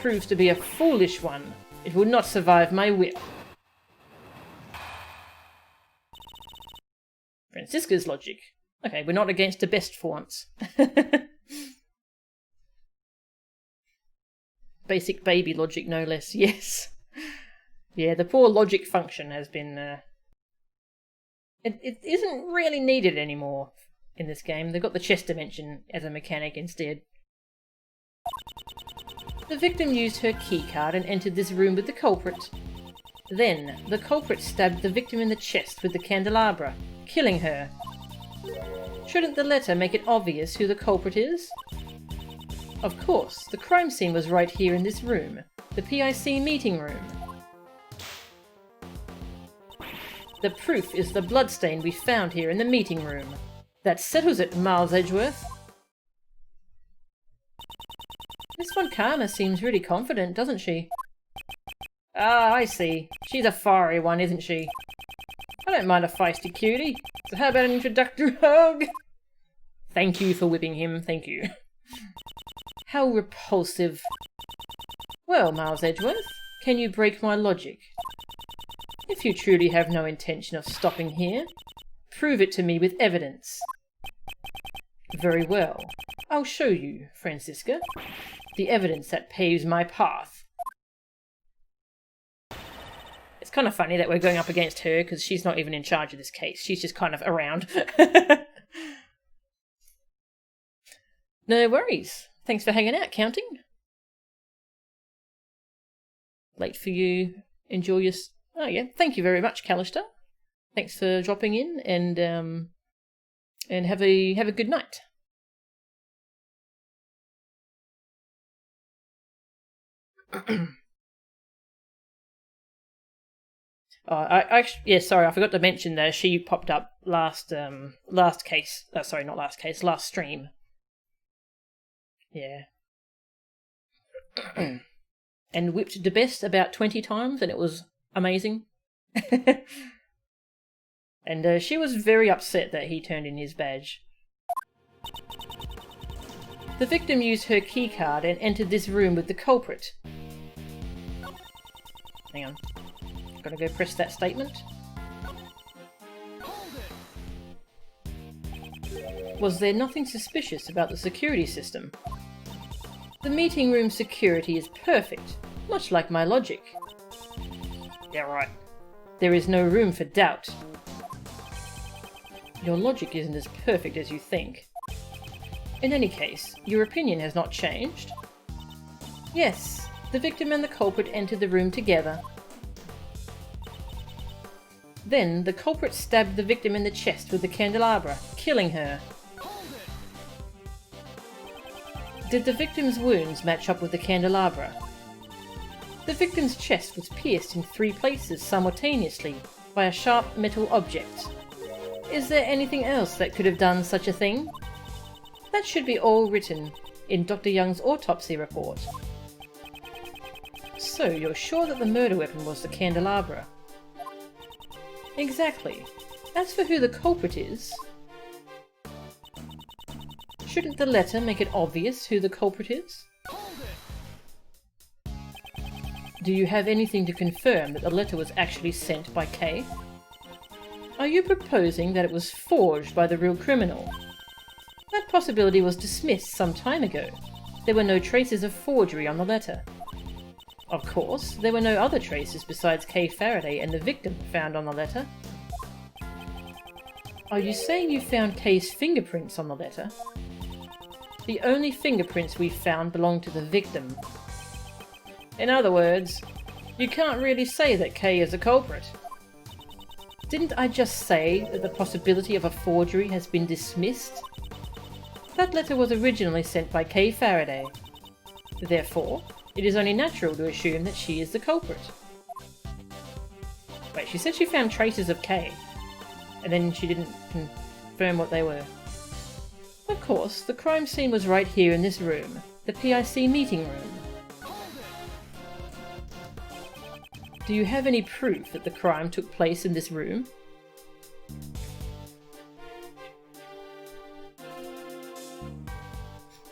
A: proves to be a foolish one. It will not survive my whip. Francisca's logic. Okay, we're not against the best for once. Basic baby logic, no less. Yes. Yeah, the poor logic function has been... It isn't really needed anymore in this game. They've got the chess dimension as a mechanic instead. The victim used her keycard and entered this room with the culprit. Then, the culprit stabbed the victim in the chest with the candelabra, killing her. Shouldn't the letter make it obvious who the culprit is? Of course, the crime scene was right here in this room, the PIC meeting room. The proof is the bloodstain we found here in the meeting room. That settles it, Miles Edgeworth. This Von Karma seems really confident, doesn't she? Ah, I see. She's a fiery one, isn't she? I don't mind a feisty cutie. So how about an introductory hug? Thank you for whipping him, thank you. How repulsive. Well, Miles Edgeworth, can you break my logic? If you truly have no intention of stopping here, prove it to me with evidence. Very well. I'll show you, Francisca, the evidence that paves my path. It's kind of funny that we're going up against her because she's not even in charge of this case. She's just kind of around. No worries. Thanks for hanging out, Counting. Late for you. Enjoy your... Oh yeah, thank you very much, Callister. Thanks for dropping in and have a good night. Sorry, I forgot to mention that she popped up last stream. Yeah. And whipped the best about 20 times, and it was amazing. And she was very upset that he turned in his badge. The victim used her keycard and entered this room with the culprit. Hang on. Gotta go press that statement. Was there nothing suspicious about the security system? The meeting room security is perfect, much like my logic. Yeah, right. There is no room for doubt. Your logic isn't as perfect as you think. In any case, your opinion has not changed. Yes, the victim and the culprit entered the room together. Then, the culprit stabbed the victim in the chest with the candelabra, killing her. Did the victim's wounds match up with the candelabra? The victim's chest was pierced in 3 places simultaneously by a sharp metal object. Is there anything else that could have done such a thing? That should be all written in Dr. Young's autopsy report. So, you're sure that the murder weapon was the candelabra? Exactly. As for who the culprit is... Shouldn't the letter make it obvious who the culprit is? Do you have anything to confirm that the letter was actually sent by Kay? Are you proposing that it was forged by the real criminal? That possibility was dismissed some time ago. There were no traces of forgery on the letter. Of course, there were no other traces besides Kay Faraday and the victim found on the letter. Are you saying you found Kay's fingerprints on the letter? The only fingerprints we found belong to the victim. In other words, you can't really say that Kay is a culprit. Didn't I just say that the possibility of a forgery has been dismissed? That letter was originally sent by Kay Faraday. Therefore, it is only natural to assume that she is the culprit. Wait, she said she found traces of Kay, and then she didn't confirm what they were. Of course, the crime scene was right here in this room, the PIC meeting room. Do you have any proof that the crime took place in this room?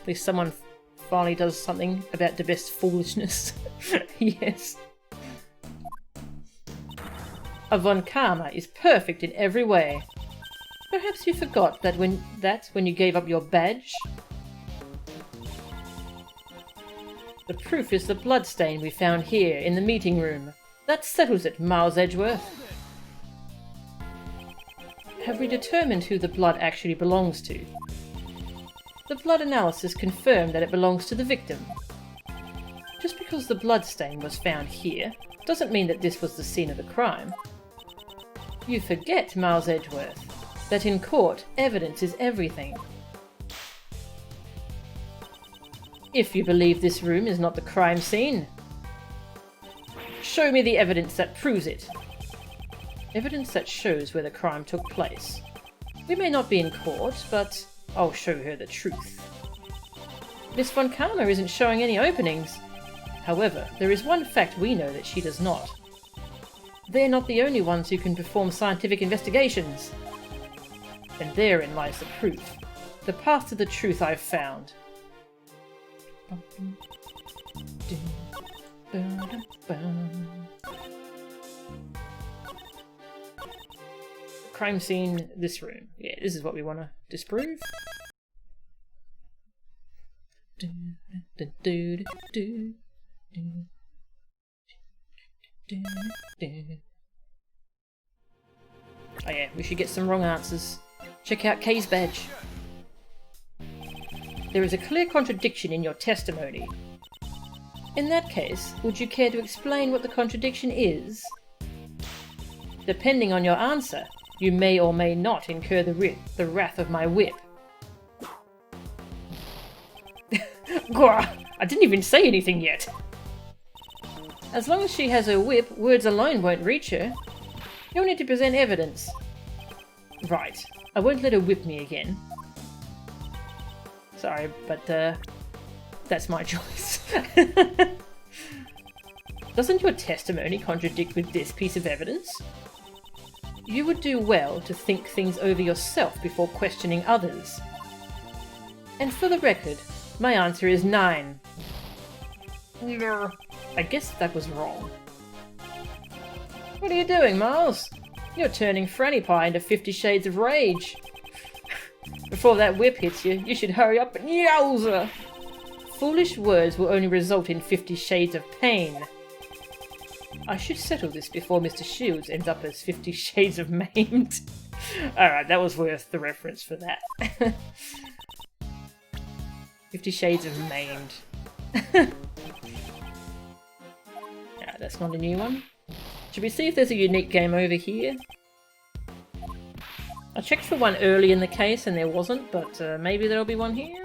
A: At least someone finally does something about the best foolishness. Yes. A Von Karma is perfect in every way. Perhaps you forgot that when you gave up your badge? The proof is the bloodstain we found here in the meeting room. That settles it, Miles Edgeworth. Have we determined who the blood actually belongs to? The blood analysis confirmed that it belongs to the victim. Just because the bloodstain was found here, doesn't mean that this was the scene of the crime. You forget, Miles Edgeworth, that in court, evidence is everything. If you believe this room is not the crime scene, show me the evidence that proves it. Evidence that shows where the crime took place. We may not be in court, but I'll show her the truth. Miss Von Karma isn't showing any openings. However, there is one fact we know that she does not. They're not the only ones who can perform scientific investigations. And therein lies the proof. The path to the truth I've found. Crime scene, this room. Yeah, this is what we want to disprove. Oh yeah, we should get some wrong answers. Check out Kay's badge. There is a clear contradiction in your testimony. In that case, would you care to explain what the contradiction is? Depending on your answer, you may or may not incur the wrath of my whip. I didn't even say anything yet! As long as she has her whip, words alone won't reach her. You'll need to present evidence. Right. I won't let her whip me again. Sorry, but that's my choice. Doesn't your testimony contradict with this piece of evidence? You would do well to think things over yourself before questioning others. And for the record, my answer is 9. I guess that was wrong. What are you doing, Miles? You're turning Franny Pie into 50 Shades of Rage. Before that whip hits you, you should hurry up and yowza! Foolish words will only result in 50 Shades of Pain. I should settle this before Mr. Shields ends up as 50 Shades of Maimed. Alright, that was worth the reference for that. 50 Shades of Maimed. Yeah, that's not a new one. Should we see if there's a unique game over here? I checked for one early in the case and there wasn't, but maybe there'll be one here?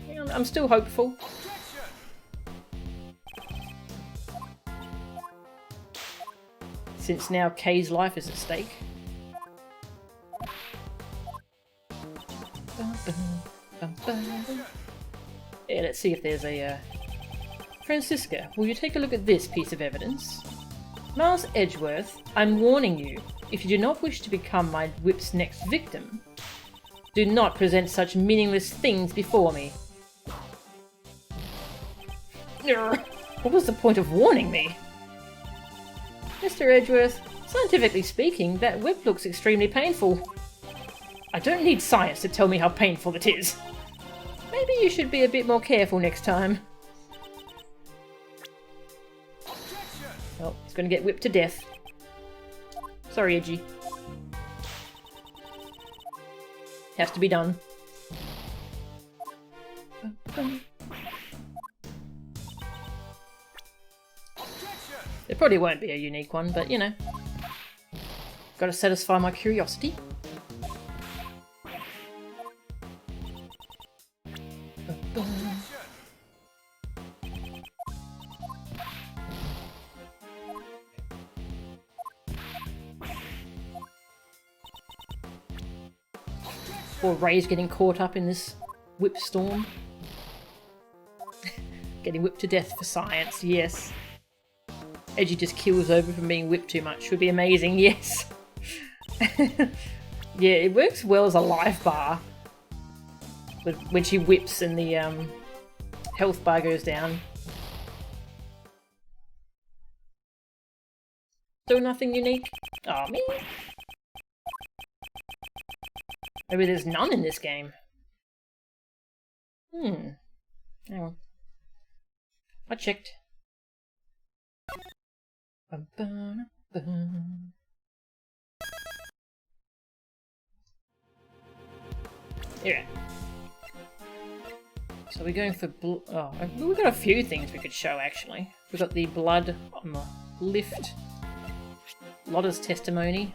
A: Yeah, I'm still hopeful. Since now Kay's life is at stake. Yeah, let's see if there's a... Francisca, will you take a look at this piece of evidence? Miles Edgeworth, I'm warning you. If you do not wish to become my whip's next victim, do not present such meaningless things before me. What was the point of warning me? Mr. Edgeworth, scientifically speaking, that whip looks extremely painful. I don't need science to tell me how painful it is. Maybe you should be a bit more careful next time. Well, he's going to get whipped to death. Sorry, Edgy. Has to be done. There probably won't be a unique one, but you know. Gotta satisfy my curiosity. Or Ray's getting caught up in this whip storm. Getting whipped to death for science, yes. Edgy just kills over from being whipped too much. Would be amazing, yes. Yeah, it works well as a life bar. But when she whips and the health bar goes down. Still nothing unique? Oh, me. Maybe there's none in this game. Hang on. I checked. Yeah. So we're going for oh, we've got a few things we could show actually. We've got the blood on the lift. Lotta's testimony.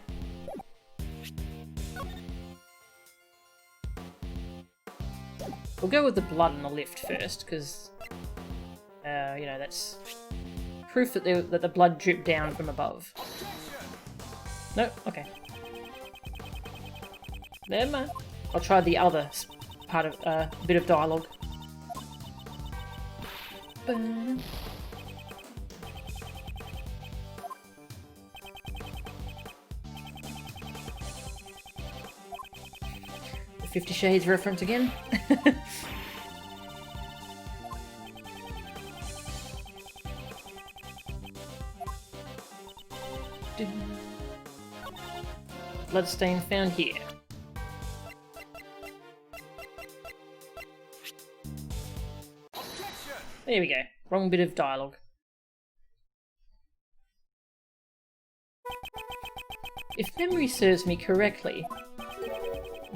A: We'll go with the blood on the lift first, because you know, that's proof that the blood dripped down from above. No, okay. Never mind. I'll try the other part of bit of dialogue. The 50 Shades reference again. Bloodstain found here. There we go. Wrong bit of dialogue. If memory serves me correctly,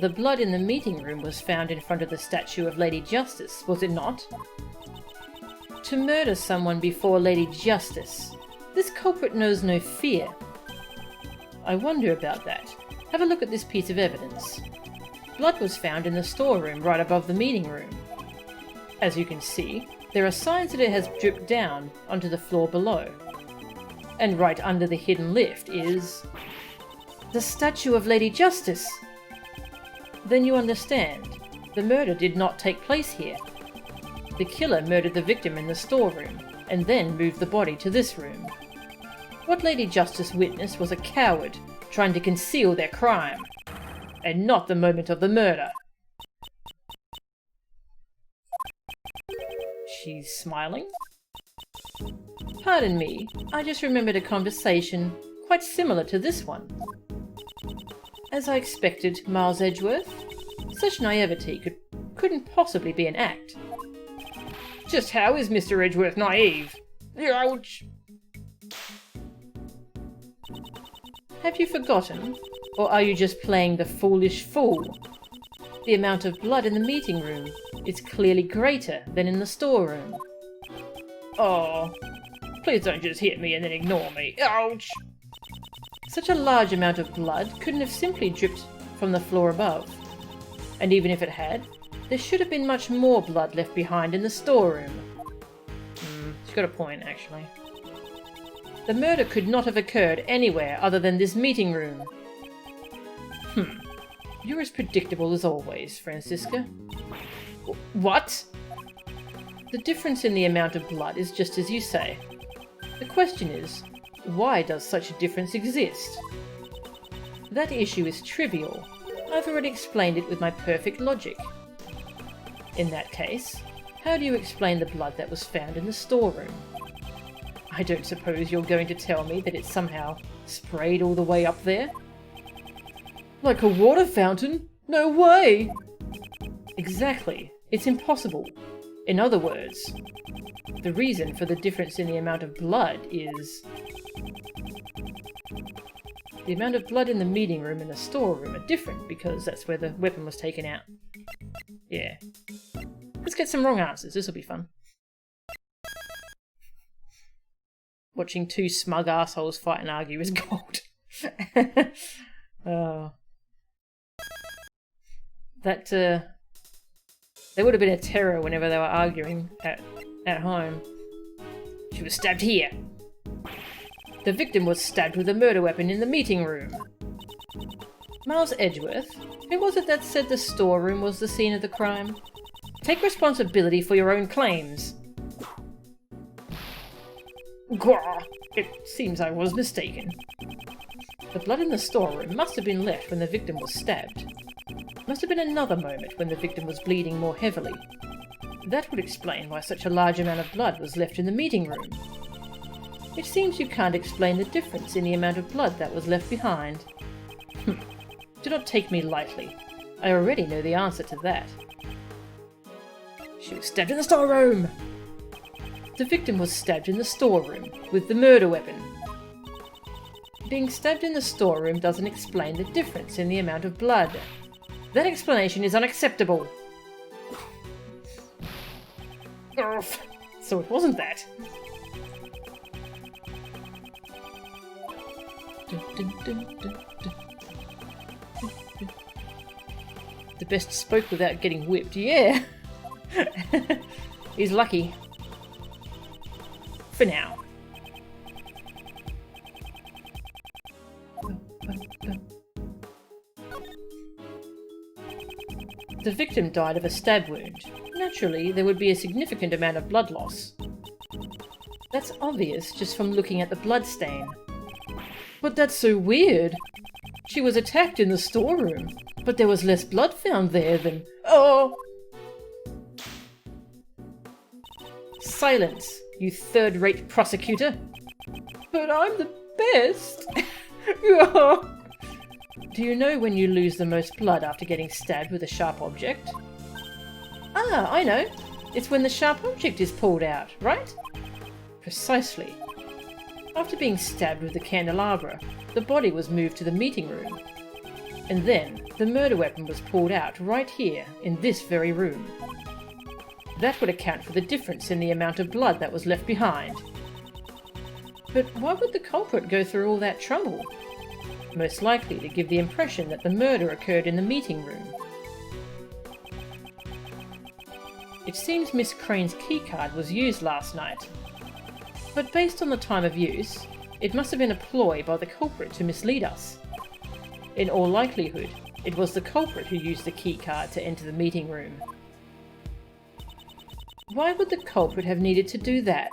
A: the blood in the meeting room was found in front of the statue of Lady Justice, was it not? To murder someone before Lady Justice, this culprit knows no fear. I wonder about that. Have a look at this piece of evidence. Blood was found in the storeroom right above the meeting room. As you can see, there are signs that it has dripped down onto the floor below. And right under the hidden lift is the statue of Lady Justice. Then you understand. The murder did not take place here. The killer murdered the victim in the storeroom, and then moved the body to this room. What Lady Justice witnessed was a coward trying to conceal their crime, and not the moment of the murder. She's smiling. Pardon me, I just remembered a conversation quite similar to this one. As I expected, Miles Edgeworth. Such naivety couldn't possibly be an act. Just how is Mr. Edgeworth naive? Ouch! Have you forgotten? Or are you just playing the foolish fool? The amount of blood in the meeting room is clearly greater than in the storeroom. Oh, please don't just hit me and then ignore me. Ouch! Such a large amount of blood couldn't have simply dripped from the floor above. And even if it had, there should have been much more blood left behind in the storeroom. She's got a point, actually. The murder could not have occurred anywhere other than this meeting room. You're as predictable as always, Francisca. What? The difference in the amount of blood is just as you say. The question is, why does such a difference exist? That issue is trivial. I've already explained it with my perfect logic. In that case, how do you explain the blood that was found in the storeroom? I don't suppose you're going to tell me that it somehow sprayed all the way up there? Like a water fountain? No way! Exactly. It's impossible. In other words, the reason for the difference in the amount of blood is... the amount of blood in the meeting room and the storeroom are different because that's where the weapon was taken out. Yeah. Let's get some wrong answers. This will be fun. Watching two smug assholes fight and argue is gold. Oh. That, there would have been a terror whenever they were arguing at home. She was stabbed here. The victim was stabbed with a murder weapon in the meeting room. Miles Edgeworth, who was it that said the storeroom was the scene of the crime? Take responsibility for your own claims. Gah! It seems I was mistaken. The blood in the storeroom must have been left when the victim was stabbed. Must have been another moment when the victim was bleeding more heavily. That would explain why such a large amount of blood was left in the meeting room. It seems you can't explain the difference in the amount of blood that was left behind. Do not take me lightly. I already know the answer to that. She was stabbed in the storeroom! The victim was stabbed in the storeroom with the murder weapon. Being stabbed in the storeroom doesn't explain the difference in the amount of blood. That explanation is unacceptable. So it wasn't that. The best spoke without getting whipped, yeah! He's lucky. For now. The victim died of a stab wound. Naturally, there would be a significant amount of blood loss. That's obvious just from looking at the blood stain. But that's so weird. She was attacked in the storeroom, but there was less blood found there than... Oh! Silence, you third-rate prosecutor. But I'm the best. Do you know when you lose the most blood after getting stabbed with a sharp object? Ah, I know. It's when the sharp object is pulled out, right? Precisely. After being stabbed with the candelabra, the body was moved to the meeting room. And then, the murder weapon was pulled out right here, in this very room. That would account for the difference in the amount of blood that was left behind. But why would the culprit go through all that trouble? Most likely to give the impression that the murder occurred in the meeting room. It seems Miss Crane's keycard was used last night. But based on the time of use, it must have been a ploy by the culprit to mislead us. In all likelihood, it was the culprit who used the keycard to enter the meeting room. Why would the culprit have needed to do that?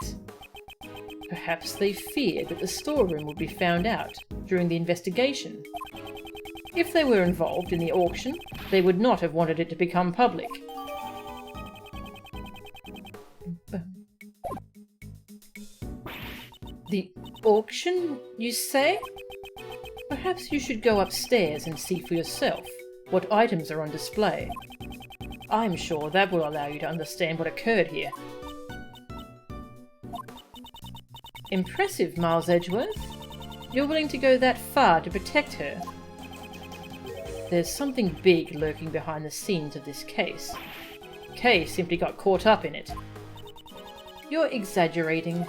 A: Perhaps they feared that the storeroom would be found out during the investigation. If they were involved in the auction, they would not have wanted it to become public. The auction, you say? Perhaps you should go upstairs and see for yourself what items are on display. I'm sure that will allow you to understand what occurred here. Impressive, Miles Edgeworth. You're willing to go that far to protect her. There's something big lurking behind the scenes of this case. Kay simply got caught up in it. You're exaggerating.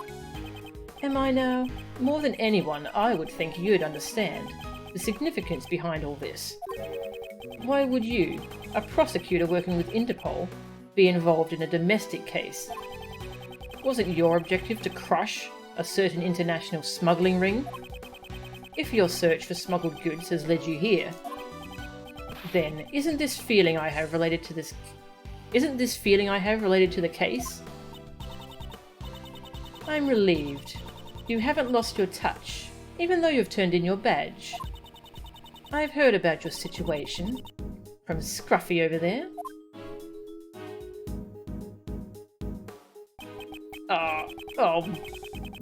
A: Am I now? More than anyone, I would think you'd understand the significance behind all this. Why would you, a prosecutor working with Interpol, be involved in a domestic case? Wasn't your objective to crush a certain international smuggling ring? If your search for smuggled goods has led you here, then isn't this feeling I have related to the case? I'm relieved. You haven't lost your touch, even though you've turned in your badge. I've heard about your situation from Scruffy over there.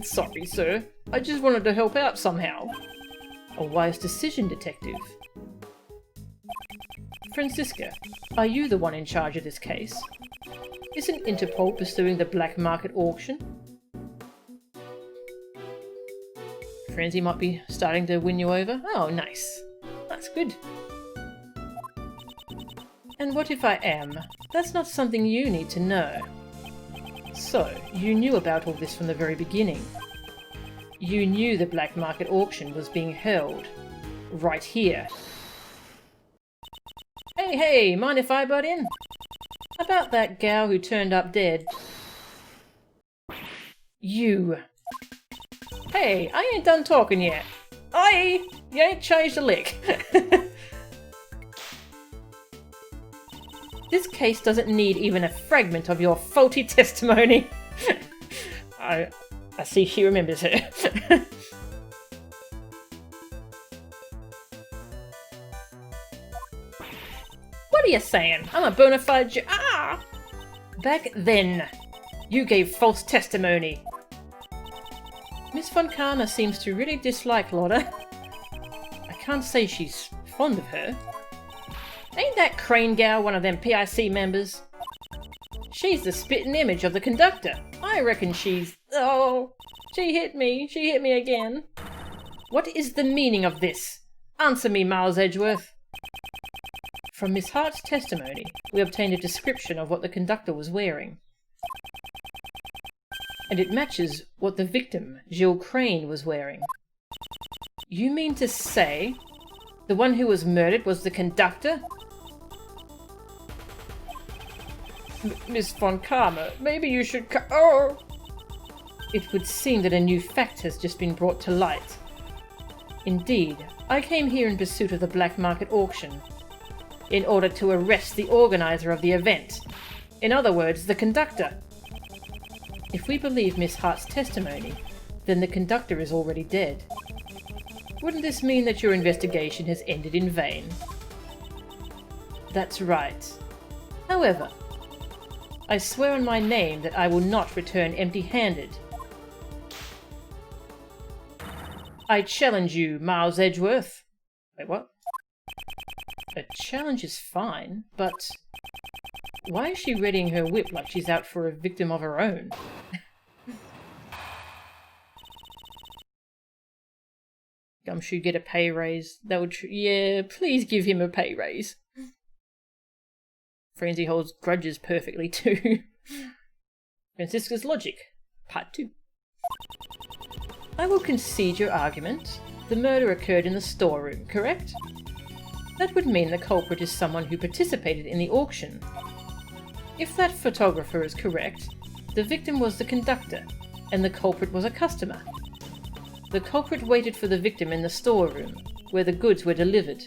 A: Sorry, sir. I just wanted to help out somehow. A wise decision, Detective. Francisca, are you the one in charge of this case? Isn't Interpol pursuing the black market auction? Francie might be starting to win you over. Oh, nice. That's good. And what if I am? That's not something you need to know. So, you knew about all this from the very beginning. You knew the black market auction was being held. Right here. Hey, mind if I butt in? About that gal who turned up dead. You. Hey, I ain't done talking yet. Aye, you ain't changed a lick. This case doesn't need even a fragment of your faulty testimony. I see she remembers her. What are you saying? I'm a bona fide Back then, you gave false testimony. Miss Von Karma seems to really dislike Lotta. I can't say she's fond of her. Ain't that Crane gal one of them PIC members? She's the spitting image of the conductor. I reckon she's... Oh, she hit me. She hit me again. What is the meaning of this? Answer me, Miles Edgeworth. From Miss Hart's testimony, we obtained a description of what the conductor was wearing. And it matches what the victim, Jill Crane, was wearing. You mean to say the one who was murdered was the conductor? Miss Von Karma, maybe you should oh! It would seem that a new fact has just been brought to light. Indeed, I came here in pursuit of the black market auction, in order to arrest the organizer of the event. In other words, the conductor. If we believe Miss Hart's testimony, then the conductor is already dead. Wouldn't this mean that your investigation has ended in vain? That's right. However, I swear on my name that I will not return empty-handed. I challenge you, Miles Edgeworth. Wait, what? A challenge is fine, but why is she readying her whip like she's out for a victim of her own? Gumshoe get a pay raise. That would... yeah, please give him a pay raise. Frenzy holds grudges perfectly too. Francisca's logic, part 2. I will concede your argument. The murder occurred in the storeroom, correct? That would mean the culprit is someone who participated in the auction. If that photographer is correct, the victim was the conductor, and the culprit was a customer. The culprit waited for the victim in the storeroom, where the goods were delivered.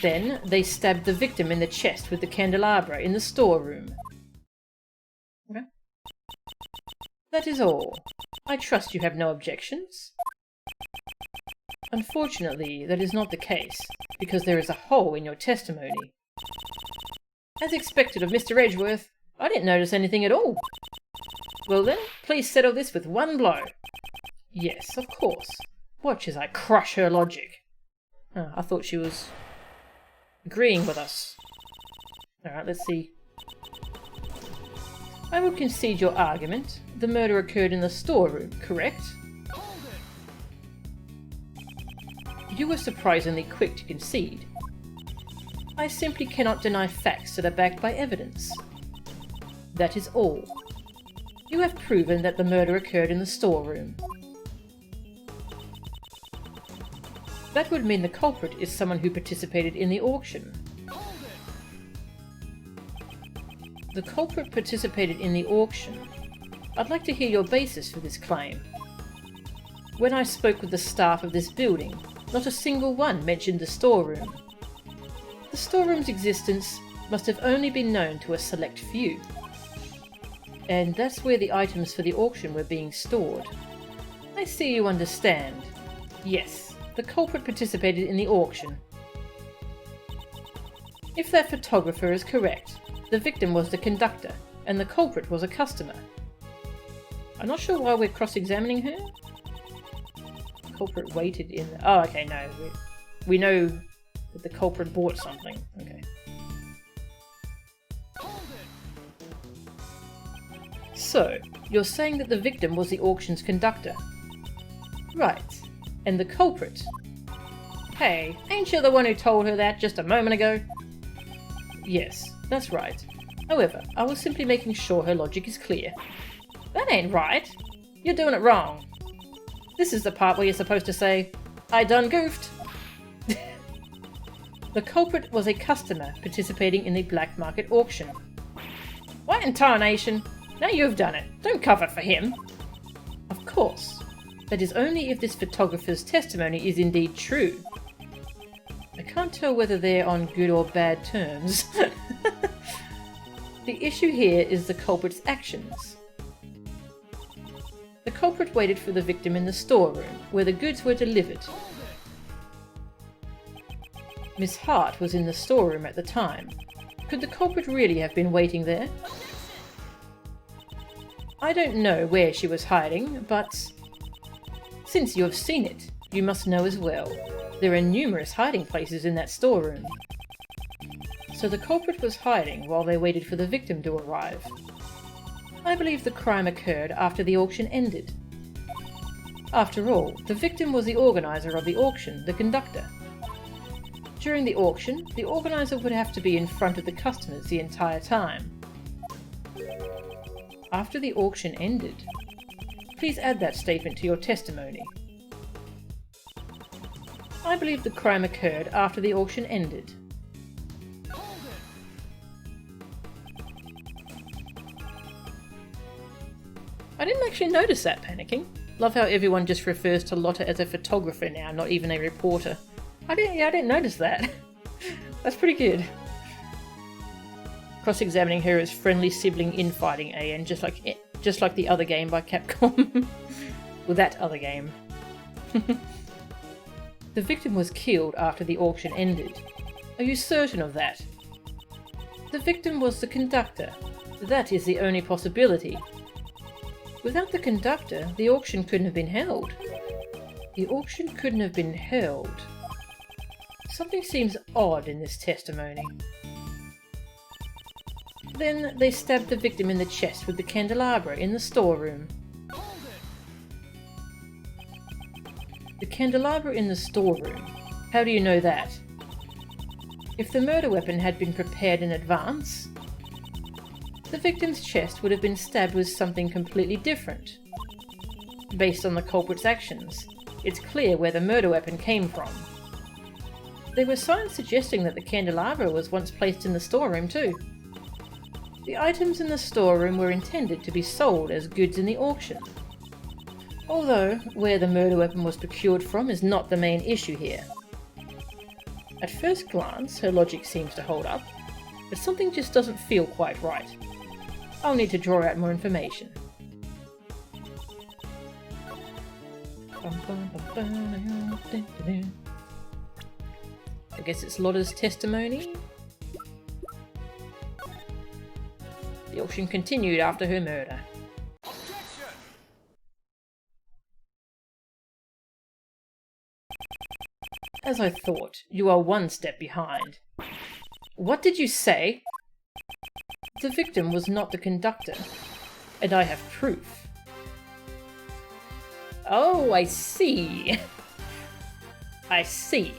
A: Then they stabbed the victim in the chest with the candelabra in the storeroom. Okay. That is all. I trust you have no objections? Unfortunately, that is not the case, because there is a hole in your testimony. As expected of Mr. Edgeworth, I didn't notice anything at all. Well then, please settle this with one blow. Yes, of course. Watch as I crush her logic. Oh, I thought she was agreeing with us. Alright, let's see. I will concede your argument. The murder occurred in the storeroom, correct? You were surprisingly quick to concede. I simply cannot deny facts that are backed by evidence. That is all. You have proven that the murder occurred in the storeroom. That would mean the culprit is someone who participated in the auction. The culprit participated in the auction. I'd like to hear your basis for this claim. When I spoke with the staff of this building, not a single one mentioned the storeroom. The storeroom's existence must have only been known to a select few. And that's where the items for the auction were being stored. I see you understand. Yes, the culprit participated in the auction. If that photographer is correct, the victim was the conductor, and the culprit was a customer. I'm not sure why we're cross-examining her. The culprit waited in the... oh, okay, no. We know that the culprit bought something. Okay. So, you're saying that the victim was the auction's conductor? Right. And the culprit? Hey, ain't you the one who told her that just a moment ago? Yes, that's right. However, I was simply making sure her logic is clear. That ain't right. You're doing it wrong. This is the part where you're supposed to say, I done goofed. The culprit was a customer participating in the black market auction. What in tarnation? Now you've done it. Don't cover for him. Of course. That is only if this photographer's testimony is indeed true. I can't tell whether they're on good or bad terms. The issue here is the culprit's actions. The culprit waited for the victim in the storeroom, where the goods were delivered. Miss Hart was in the storeroom at the time. Could the culprit really have been waiting there? I don't know where she was hiding, but since you have seen it, you must know as well. There are numerous hiding places in that storeroom. So the culprit was hiding while they waited for the victim to arrive. I believe the crime occurred after the auction ended. After all, the victim was the organizer of the auction, the conductor. During the auction, the organizer would have to be in front of the customers the entire time. After the auction ended. Please add that statement to your testimony. I believe the crime occurred after the auction ended. I didn't actually notice that panicking. Love how everyone just refers to Lotta as a photographer now, not even a reporter. I didn't notice that. That's pretty good. Cross-examining her as friendly sibling infighting AN, just like the other game by Capcom. Well, that other game. The victim was killed after the auction ended. Are you certain of that? The victim was the conductor. That is the only possibility. Without the conductor, the auction couldn't have been held. The auction couldn't have been held. Something seems odd in this testimony. Then they stabbed the victim in the chest with the candelabra in the storeroom. The candelabra in the storeroom. How do you know that? If the murder weapon had been prepared in advance, the victim's chest would have been stabbed with something completely different. Based on the culprit's actions, it's clear where the murder weapon came from. There were signs suggesting that the candelabra was once placed in the storeroom too. The items in the storeroom were intended to be sold as goods in the auction. Although, where the murder weapon was procured from is not the main issue here. At first glance, her logic seems to hold up, but something just doesn't feel quite right. I'll need to draw out more information. I guess it's Lotta's testimony. The auction continued after her murder. As I thought, you are one step behind. What did you say? The victim was not the conductor, and I have proof. Oh, I see. I see.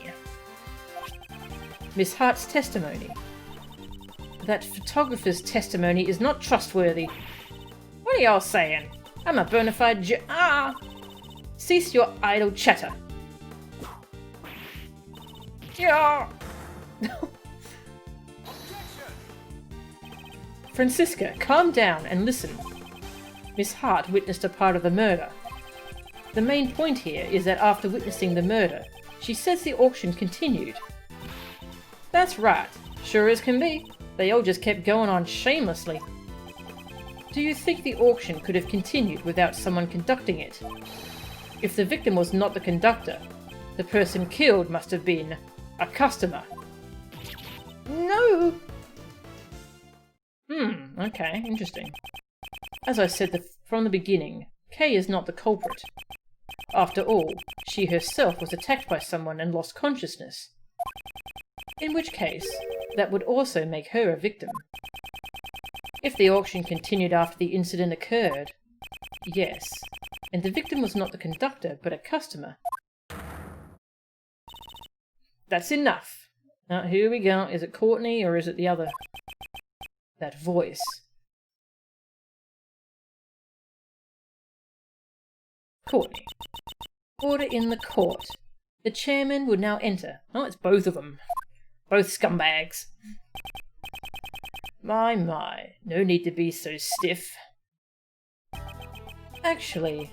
A: Miss Hart's testimony. That photographer's testimony is not trustworthy. What are y'all saying? I'm a bona fide Cease your idle chatter. Yeah. Francisca, calm down and listen. Miss Hart witnessed a part of the murder. The main point here is that after witnessing the murder, she says the auction continued. That's right, sure as can be. They all just kept going on shamelessly. Do you think the auction could have continued without someone conducting it? If the victim was not the conductor, the person killed must have been a customer. No! Okay, interesting. As I said from the beginning, Kay is not the culprit. After all, she herself was attacked by someone and lost consciousness. In which case, that would also make her a victim. If the auction continued after the incident occurred, yes, and the victim was not the conductor but a customer. That's enough. Now, here we go. Is it Courtney or is it the other? That voice. Courtney. Order in the court. The chairman would now enter. Oh, it's both of them. Both scumbags. My, no need to be so stiff. Actually,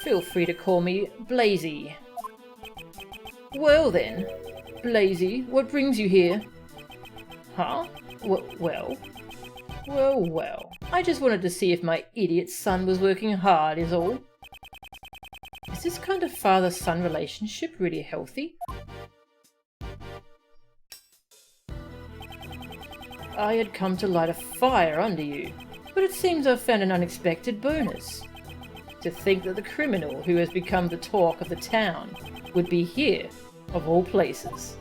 A: feel free to call me Blazy. Well then, Blazy, what brings you here? Huh? Well. I just wanted to see if my idiot son was working hard is all. Is this kind of father-son relationship really healthy? I had come to light a fire under you, but it seems I've found an unexpected bonus. To think that the criminal who has become the talk of the town would be here, of all places.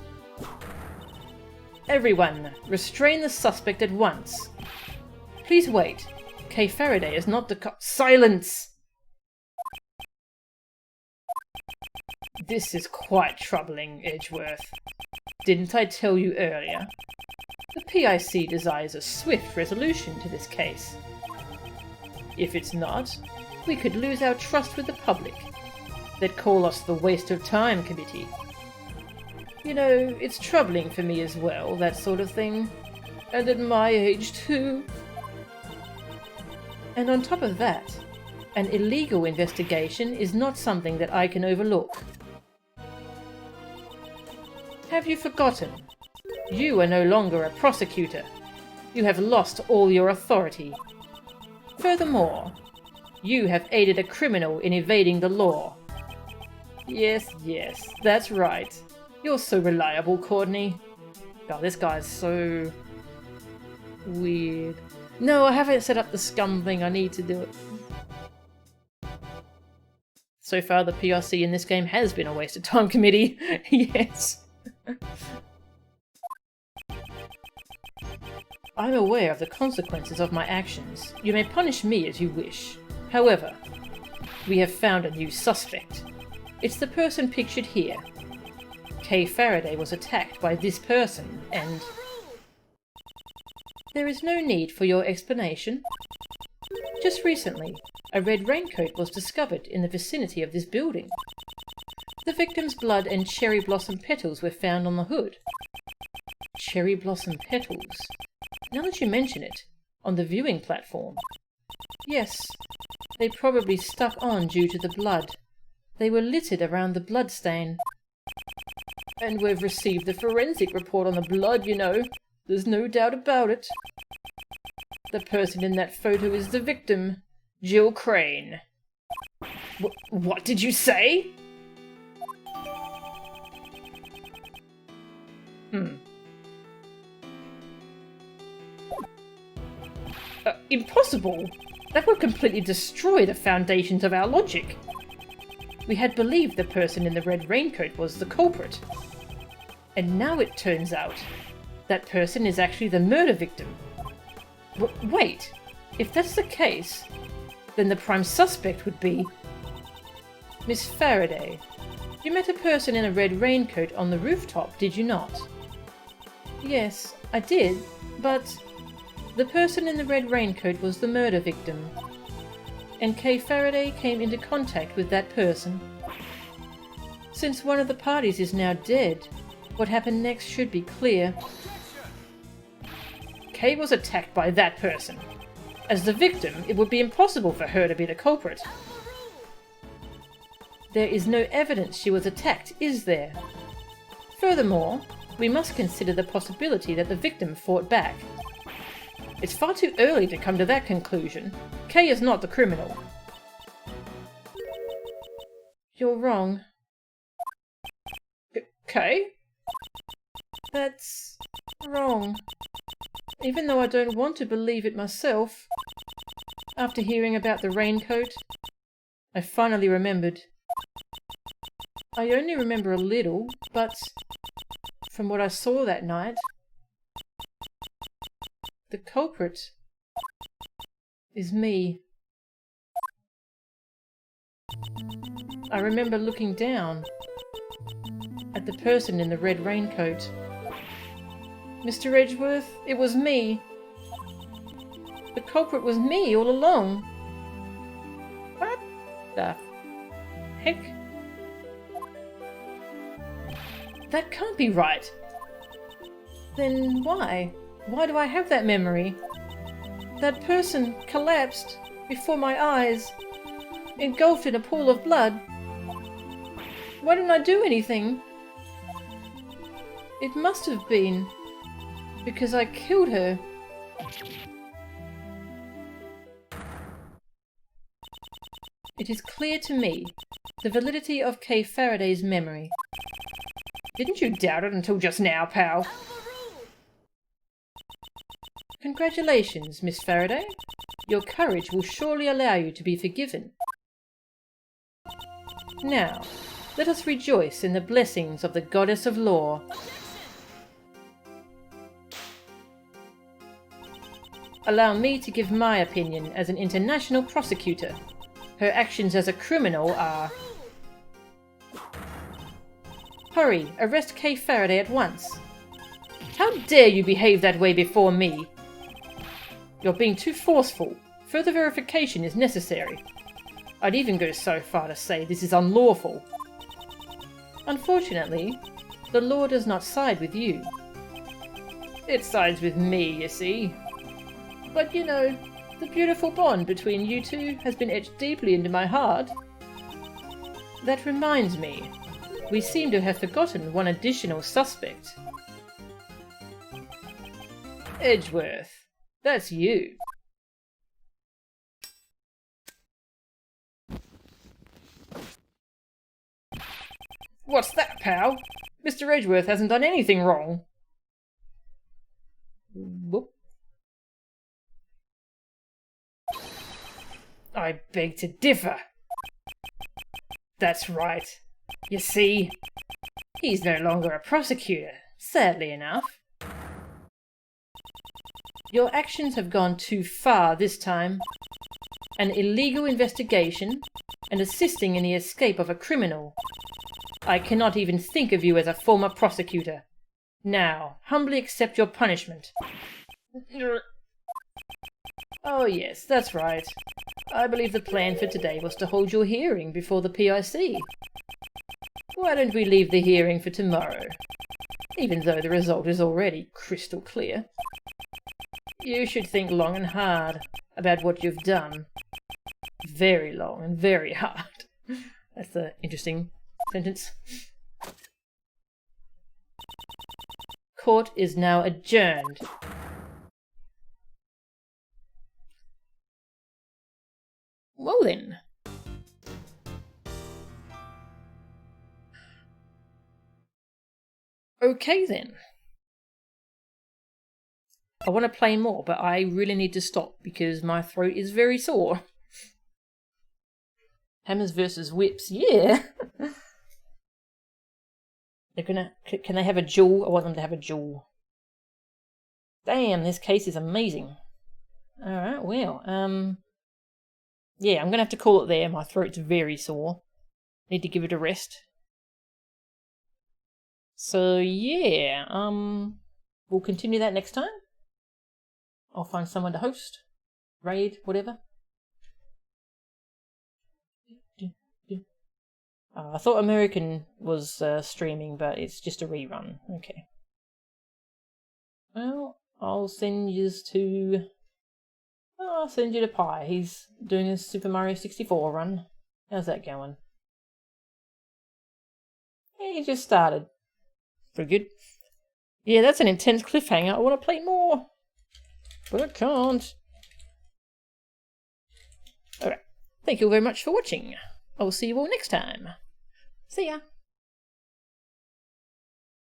A: Everyone, restrain the suspect at once. Please wait. Kay Faraday is not the Silence! This is quite troubling, Edgeworth. Didn't I tell you earlier? The PIC desires a swift resolution to this case. If it's not, we could lose our trust with the public. They'd call us the Waste of Time Committee. You know, it's troubling for me as well, that sort of thing. And at my age too. And on top of that, an illegal investigation is not something that I can overlook. Have you forgotten? You are no longer a prosecutor. You have lost all your authority. Furthermore, you have aided a criminal in evading the law. Yes, that's right. You're so reliable, Courtney. God, this guy's so weird. No, I haven't set up the scum thing. I need to do it. So far, the PRC in this game has been a waste of time committee. Yes. I'm aware of the consequences of my actions. You may punish me as you wish. However, we have found a new suspect. It's the person pictured here. Kay Faraday was attacked by this person, and... There is no need for your explanation. Just recently, a red raincoat was discovered in the vicinity of this building. The victim's blood and cherry blossom petals were found on the hood. Cherry blossom petals? Now that you mention it, on the viewing platform. Yes, they probably stuck on due to the blood. They were littered around the blood stain. And we've received the forensic report on the blood, you know. There's no doubt about it. The person in that photo is the victim, Jill Crane. What did you say? Impossible! That would completely destroy the foundations of our logic. We had believed the person in the red raincoat was the culprit. And now it turns out that person is actually the murder victim. Wait, if that's the case, then the prime suspect would be... Miss Faraday, you met a person in a red raincoat on the rooftop, did you not? Yes, I did, but... The person in the red raincoat was the murder victim, and Kay Faraday came into contact with that person. Since one of the parties is now dead, what happened next should be clear. Kay was attacked by that person. As the victim, it would be impossible for her to be the culprit. There is no evidence she was attacked, is there? Furthermore, we must consider the possibility that the victim fought back. It's far too early to come to that conclusion. Kay is not the criminal. You're wrong. Kay? That's wrong. Even though I don't want to believe it myself. After hearing about the raincoat, I finally remembered. I only remember a little, but from what I saw that night, the culprit is me. I remember looking down at the person in the red raincoat. Mr. Edgeworth, it was me. The culprit was me all along. What the heck? That can't be right. Then why? Why do I have that memory? That person collapsed before my eyes, engulfed in a pool of blood. Why didn't I do anything? It must have been because I killed her. It is clear to me the validity of Kay Faraday's memory. Didn't you doubt it until just now, pal? Congratulations, Miss Faraday. Your courage will surely allow you to be forgiven. Now, let us rejoice in the blessings of the Goddess of Law. Allow me to give my opinion as an international prosecutor. Her actions as a criminal are... Hurry, arrest Kay Faraday at once. How dare you behave that way before me? You're being too forceful. Further verification is necessary. I'd even go so far to say this is unlawful. Unfortunately, the law does not side with you. It sides with me, you see. But you know, the beautiful bond between you two has been etched deeply into my heart. That reminds me, we seem to have forgotten one additional suspect. Edgeworth, that's you. What's that, pal? Mr. Edgeworth hasn't done anything wrong. Whoop. I beg to differ. That's right. You see, he's no longer a prosecutor, sadly enough. Your actions have gone too far this time. An illegal investigation and assisting in the escape of a criminal. I cannot even think of you as a former prosecutor. Now, humbly accept your punishment. Oh yes, that's right. I believe the plan for today was to hold your hearing before the PIC. Why don't we leave the hearing for tomorrow? Even though the result is already crystal clear. You should think long and hard about what you've done. Very long and very hard. That's an interesting sentence. Court is now adjourned. Well then. Okay then. I want to play more, but I really need to stop because my throat is very sore. Hammers versus whips, yeah. They're gonna. Can they have a duel? I want them to have a duel. Damn, this case is amazing. All right, well, yeah, I'm gonna have to call it there. My throat's very sore. Need to give it a rest. So yeah, we'll continue that next time. I'll find someone to host, raid, whatever. I thought American was streaming, but it's just a rerun. Okay. Well, I'll send you to... I'll send you to Pi. He's doing a Super Mario 64 run. How's that going? Yeah, he just started. Pretty good. Yeah, that's an intense cliffhanger. I want to play more. But I can't. Alright. Thank you very much for watching. I will see you all next time. See ya.